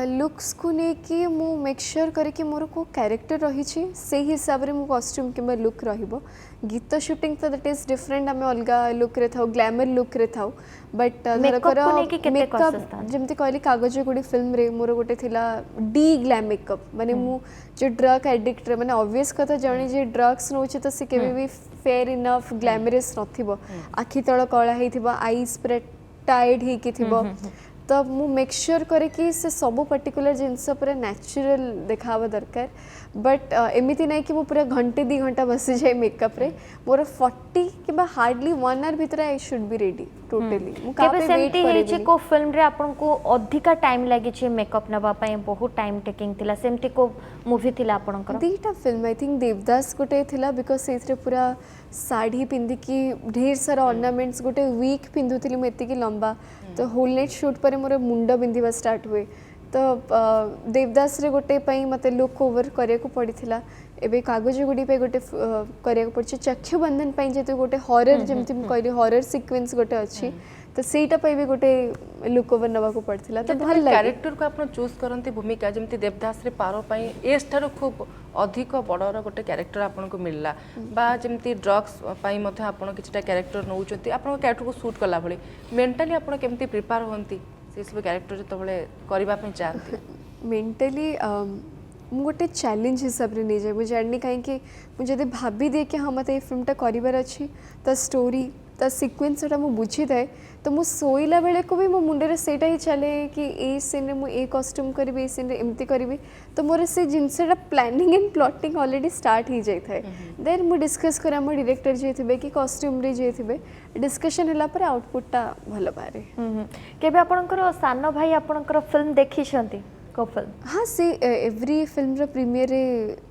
लुक्स को लेकिन मु मेक श्योर करे कि मोर को कैरेक्टर रही से हिसाब रे मु कॉस्ट्यूम किंबा लुक रहिबो गीत शूटिंग तो दैट इज डिफरेंट आमे अलगा लुक रे थाउ ग्लैमर लुक रे थाउ बट मेकअप जेमती कहली कागज गुडी फिल्म रे मोर गोटे थिला डी ग्लैम मेकअप माने मु जो ड्रग एडिक्ट रे माने ऑब्वियस कथा जानी जे ड्रग्स नोचे तो से केबे भी फेयर इनफ ग्लैमरस नथिबो आखि तळ कळा हेथिबो आईज पूरा टाइड हे कि थिबो तो मु मेक श्योर करे कि से सब पर्टिकुलर जिनस पूरा नेचुरल देखावा दरकार बट एमिति नहीं कि मु पूरा घंटे 2 घंटा बसी जाए मेकअप रे मोर 40 किबा हार्डली 1 आवर भीतर I should be ready totally मु केबे सेमती हेछि को फिल्म रे आपन को अधिका टाइम लागि छै मेकअप नबा पय बहुत टाइम टेकिंग थिला सेमती को मूवी थिला आपन कर दीटा फिल्म आई थिंक देवदास गोटे थिला बिकॉज़ सेथरे पूरा साड़ी पिंदी की ढेर सारा ऑर्नामेंट्स गोटे वीक पिंधुथिली मु एति की लंबा तो होल नाइट शूट पर मोर मुंड बिंदिबा स्टार्ट हुए तो देवदास रे गोटे पई मते लुक ओवर करे को पड़िथिला एबे कागज गुडी पे गोटे करे को पड़छ चक्षु बंधन पई जेते गोटे हॉरर जेमति म कहली हॉरर सीक्वेंस गोटे अछि तो सेटा पई भी गोटे लुक ओवर नबा को पड़थिला तो भल लागे कैरेक्टर को आपण चूज करंती भूमिका जेमति देवदास रे पारो पई एस ठारो खूब अधिक बड़र गोटे कैरेक्टर आपन को मिलला बा जेमति ड्रग्स पई मध्ये आपन किछटा कैरेक्टर नउचंती आपन कैरेक्टर को शूट करला भली मेंटली आपन केमति प्रिपेयर होंती से सब कैरेक्टर जतो बळे करबा पई चाहती मेंटली मु गोटे चैलेंज हिसाब रे नहीं जाए मुझे जाननी कहीं कि मुझे जब भाभी दिए कि हाँ मत ये फिल्मटा करार अच्छी तो स्टोरी तो सिक्वेन्स मु बुझी थाए तो मु सोईला बेले को भी मो मुंडे सेटा ही चले कि ए सीन रे मु ए कॉस्ट्यूम करी ए सीन रे एमती करी तो मोर से जिनसटा planning and plotting already start ही जाए थाए देन मु डिस्कस कर हम डायरेक्टर जे थिबे कि कॉस्ट्यूम रे जे थिबे डिस्कशन हला पर आउटपुटटा भलो बारे केबे आपनकर सानो भाई आपनकर फिल्म देखि छंती को फिल्म हाँ से एवरी फिल्म रो प्रीमियर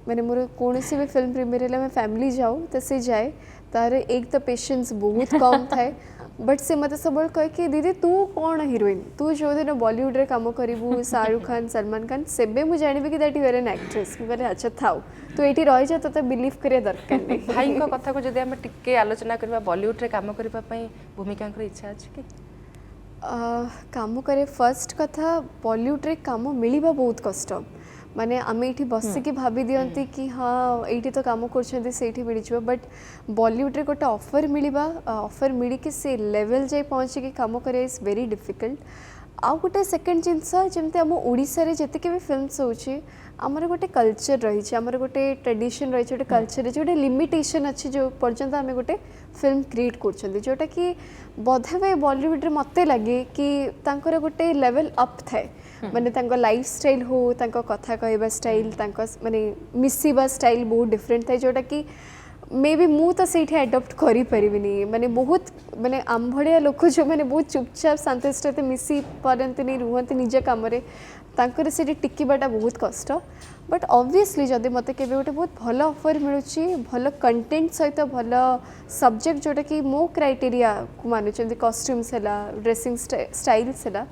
मैंने मोर कौन सी भी फिल्म प्रीमियर है मैं फैमिली जाऊँ तो से जाए तार एक तो पेशेंस बहुत कम थाए बट से मत सब कह कि दीदी तू कौन हीरोइन तू जो दिन बॉलीवुड रे काम करू शाहरुख खान सलमान खान सेबे मुझे जानबी कि that you are an actress मुझे अच्छा थाउ तू एठी रही जा तो बिलीव करिया दरकार नहीं भाई को कथा को जदि हम टिके आलोचना करबा बॉलीवुड रे काम करबा पई भूमिका कर इच्छा अछि कि काम करे फर्स्ट कथा बॉलीवुड रे काम मिलिबा बहुत कष्ट माने आमे एठी बसिकी भाभी दियंती कि हाँ एठी तो काम करछंती सेठी मिलिछबा बट बॉलीवुड रे गोटे ऑफर मिलिबा ऑफर मिली कि से लेवल जाय पहुंची कि काम करे इज वेरी डिफिकल्ट आउ गोटे सेकेंड जिनस जमती आम ओडिशा रे जतिके भी फिल्म्स होची आमर गोटे कल्चर रही आमर गोटे ट्रेडिशन रही गोटे कल्चर रही गोटे लिमिटेशन अच्छी जो पर्यंत आम गोटे फिल्म क्रिएट कर जोटा कि बोधे बॉलीवुड रे मते लगे कि तांकर गोटे लेवल अप थाए माने तांको लाइफ स्टाइल हो तांको कथा कहवा स्टाइल तांको माने मिसिबा स्टाइल बहुत डिफरेंट थाए जोटा कि मे बी मु तो से एडप्ट करी परिबिनी माने बहुत माने आम भड़िया लोक जो माने बहुत चुपचाप शांतिष्ट मिसी पारंतनी रुहंती निज काम रे तांकर से टिकिबाटा बहुत कष्ट बट ऑब्वियसली जदि मते केबे गोटे बहुत भल ऑफर मिलुची भल कंटेंट सहित भल सब्जेक्ट जोटा कि मो क्राइटेरिया को मानुचंती कॉस्ट्यूम्स हैला ड्रेसिंग स्टाइल्स हैला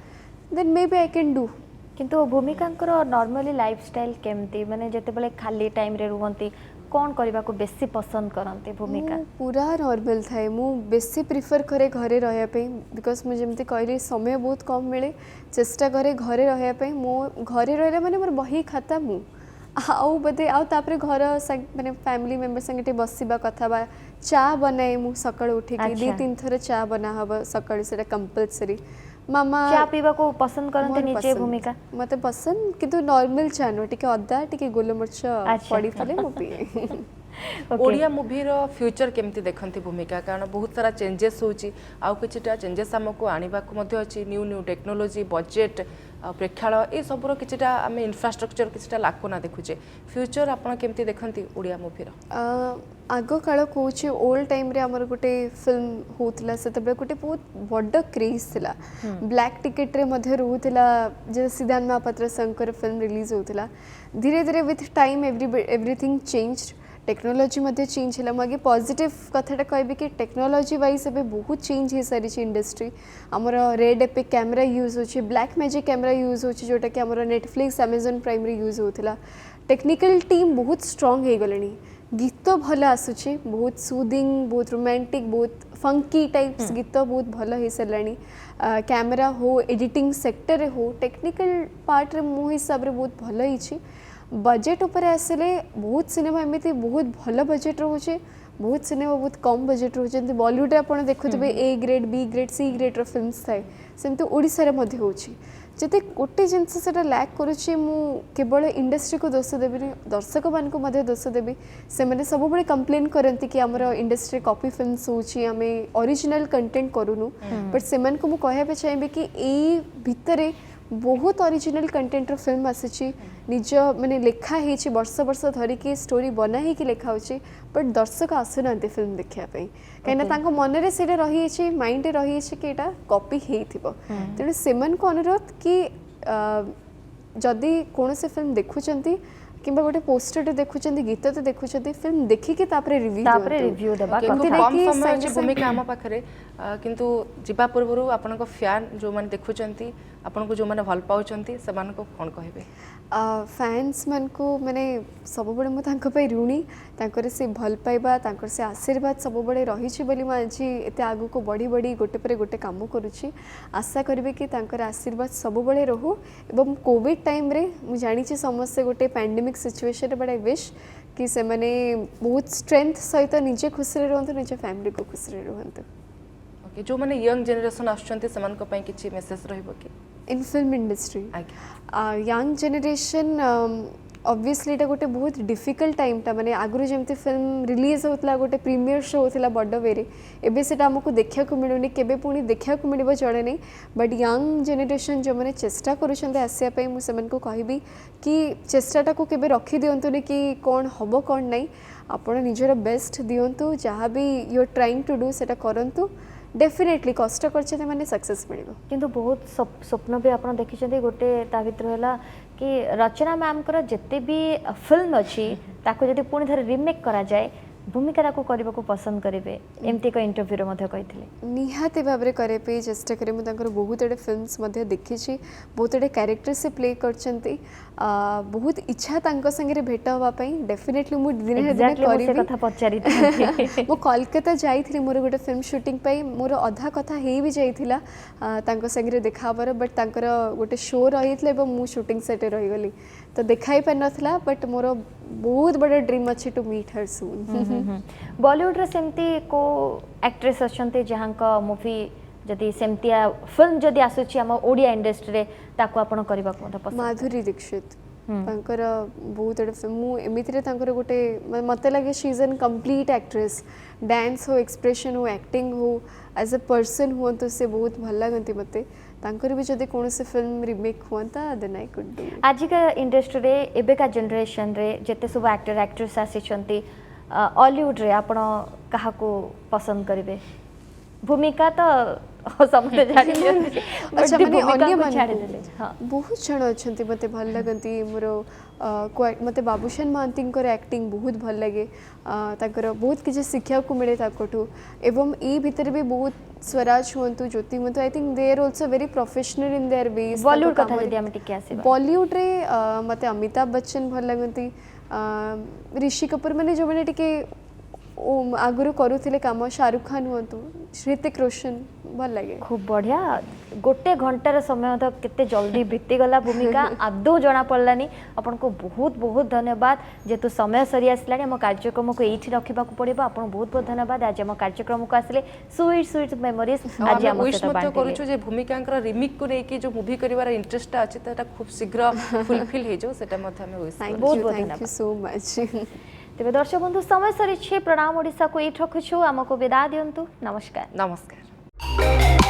then may be I can do किंतु भूमिकांकर नॉर्मली लाइफस्टाइल केमती माने जेतेबेले खाली टाइम रे रुहंती कौन करबा को बेसी पसंद करंती भूमिका पूरा नॉर्मल थाए मु बेसी प्रिफर करे घरे रहया पे बिकॉज मुझे जमती कहली समय बहुत कम मिले चेष्टा करे घरे रहया पे मो घरे रहले माने मोर बही खाता मु आउ बदे आउ तापरे घर माने फैमिली मेंबर संगे बसिबा कथा बा चा बनाए मु सकाळ उठी के दी तीन थर चा बना हबा सकाळ सेटा कंपल्सरी मामा चा पीबा को पसंद करंते निजे भूमिका मते पसंद किंतु नॉर्मल चा नो टिके अदा टिके गोलमरच पड़ी फले मु पिए ओडिया मूवी रो फ्यूचर केमती देखंती भूमिका कारण बहुत सारा चेंजेस होची आउ किछटा चेंजेस हमको आनिबा को मध्ये अछि न्यू न्यू टेक्नोलॉजी बजेट प्रेक्षालय ए सबरो किछटा आमे इंफ्रास्ट्रक्चर किछटा लाकोना देखुचे फ्यूचर आपण केमती देखंती ओडिया मूवी रो आग काल कौचे ओल्ड टाइम रे हमर गोटे फिल्म होतला सेतबे गोटे बहुत बड़ क्रेज थिला ब्लैक टिकेट रे मध्ये रहउतला जे सिद्धांत महापात्र शंकर फिल्म रिलीज होतला धीरे धीरे with time everything changed technology मध्ये चेंज है मुझे पॉजिटिव कथाटा कहबी कि टेक्नोलॉजी वाइज ए बहुत चेंज हो सारी इंडस्ट्री आमर रेड एपिक कैमेरा यूज हो ब्लैक मैजिक कैमेरा यूज हो जोटा कि आमर नेटफ्लिक्स अमेजन प्राइम रे यूज होता टेक्निकल टीम बहुत स्ट्रांग हो गले गीत भल आसूची बहुत सुदिंग बहुत रोमांटिक बहुत फंकी टाइप्स गीत बहुत भल हो सारे कैमेरा हो एडिटिंग सेक्टर हो टेक्निकल पार्ट रे मो हिसाब रे बहुत भल होइछि बजेट उपर आसिले बहुत सिनेमा एमती बहुत भल बजेट रोचे बहुत सिनेमा बहुत कम बजेट रोचे बॉलीवुड रे आपण देखुथिबे A grade B grade C grade रो फिल्म्स थाए सेमती ओडिसा रे मध्ये होची जति गोटे जिनस सेटा लैक करूची मु केवल इंडस्ट्री को दोष देबी दर्शक मान को मध्ये दोष देबी से माने सब बळे कंप्लेन करंती कि हमर इंडस्ट्री कॉपी फिल्म्स होची आमे ओरिजिनल कंटेंट करूनु बट सेमान को मु कहबे चाहेबे कि ए भितरे बहुत ओरिजिनल कंटेंट रो फिल्म आसी निज माने लेखा हेची वर्ष वर्ष धरी की स्टोरी बना ही कि लेखा होची बट दर्शक आसुना फिल्म देखिया पई कहिना तांको मन रे सेटा रही छि माइंड रे रही छि कि एटा कॉपी हेइथिबो तेणु सेमन को अनुरोध कि जदि कोनोसे फिल्म देखुचंती किंबा गोटे पोस्टर देखुचंती गीत तो देखुचंती फिल्म देखिकी तापरे रिव्यू देबा कम समय जे भूमिका हम पाखरे किंतु जिबा पूर्वरु आपन को फैन जो माने देखुचंती आपन को जो माने भल पाउचंती समान को कोन कहबे फैन्स मन को माने सब बड़े मु तांको पे ऋणी तांकर से भल पाइबा तांकर से आशीर्वाद सब बड़े रही छि बोली मा आज एते आगु को बड़ी बड़ी गोटे पर गोटे काम करूछि आशा करबे कि तांकर आशीर्वाद सब बड़े रहू एवं कोविड टाइम रे मु जानि छि समस्या गोटे पैंडेमिक सिचुएशन रे बड़ा विश कि से माने बहुत स्ट्रेंथ सहित निजे खुशी रे रहंतु निजे फैमिली को खुशी रे रहंतु ओके जो माने यंग जनरेशन आछंती समान को पई किछि मेसेज रहइबो कि इन film industry young generation obviously एटा गोटे बहुत डिफिकल्ट टाइम टा माने आगुरु जेमती फिल्म रिलीज होतला गोटे प्रीमियर शो होतला बड्ड वेरे एबे सेटा हमको देखिया को मिलुनी केबे पुनी देखिया को मिलबो जणे नै बट यंग जनरेशन जो माने चेष्टा करूछन्ते आसिया पई मु सेमन को कहबी कि चेष्टाटा को केबे रखी दियंतुनी कि कोन हबो कोन नै आपण निजर बेस्ट दियंतु जहाँ भी you are trying to do सेटा करंतु डेफिनेटली कष्ट करछते माने सक्सेस मिलिबो किंतु बहुत स्वप्न भी आपण देखिछन्ते गोटे ता भितर होला कि रचना मैम कर जते भी फिल्म अच्छी ताको जदि पुणी थरे रिमेक करा जाए भूमिका को करबा को पसंद करिवे एमती को इंटरव्यू रे मध्ये कहिथिले निहाते भाबरे करे पे चेष्टा करे मु तांकर बहुत एडे फिल्म्स मध्ये देखिछि बहुत एडे कैरेक्टर से प्ले करछन्ती बहुत इच्छा तांको संगे रे भेट होबा पई डेफिनेटली मु दिने दिने करिबी कथा पचारि थी मु कोलकाता जाईथिली मोर गोटे फिल्म शूटिंग पई मोर अधा कथा हेई भी जाईथिला तांको संगे रे देखाबर बट तांकर गोटे शो रहितले एवं मु शूटिंग सेट रहि गली तो देखाई पर नथला बट मोर बहुत बड़ा ड्रीम अच्छी टू मीट हर सून बॉलीवुड रे सेमती को एक्ट्रेस अछन्ते जहां का मूवी जदि सेमतिया फिल्म जदि आसुची आम ओडिया इंडस्ट्री रे ताको आपण करबा को पसंद माधुरी दीक्षित तांकर बहुत बड़े फिल्म मु एमितिरे तांकर गोटे मते लगे she is an complete actress dance हो एक्सप्रेशन हो एक्टिंग हो एज अ पर्सन हो तो से बहुत भल लगती मते तांकर भी जदि कौन से फिल्म रिमेक हुआ देन आई कुड डू आजिका इंडस्ट्री रे एबेका जनरेशन रे जेते सब एक्टर एक्ट्रेस आसीचंती हॉलीवुड रे आपण कहा को पसंद करिवे भूमिका तो समझ जानी अच्छा माने अन्य को छाड़ मान देले हां बहुत जन अच्छा मते भल लगती मोर मते बाबूशान महांती एक्टिंग बहुत भल लगे ताकर बहुत किसी शिक्षा को मिले ताकठू एवं ई भितर भी बहुत स्वराज हुंतु ज्योति हुंतु I think they are also very professional in their ways Bollywood कथा जदि हम टिके आसीबा बॉलीवुड रे मते अमिताभ बच्चन भल लगती ऋषि कपूर माने जो माने टिके आगुरु करूथिले काम शाहरुख खान हुंतु ऋतिक रोशन भल लगे खूब बढ़िया गोटे घंटार समय तो केते जल्दी बीती गला भूमिका आदौ जना पड़लानी अपन को बहुत बहुत धन्यवाद जेतु समय सरी आसलानी हम कार्यक्रम को एठी रखिबा को पड़िबो अपन बहुत बहुत धन्यवाद आज हम कार्यक्रम को आसले स्वीट स्वीट मेमोरीज आज हम विश मत करूछु जे भूमिकांकर रिमेक को लेके जो मूवी करिवार इंटरेस्ट अछि तटा खूब शीघ्र फुलफिल हे जो सेटा मत हमें विश बहुत बहुत थैंक यू सो मच तेरे दर्शक बंधु समय सरी प्रणाम ओडिशा को एठ रखुछु आमको विदा दियंतु नमस्कार नमस्कार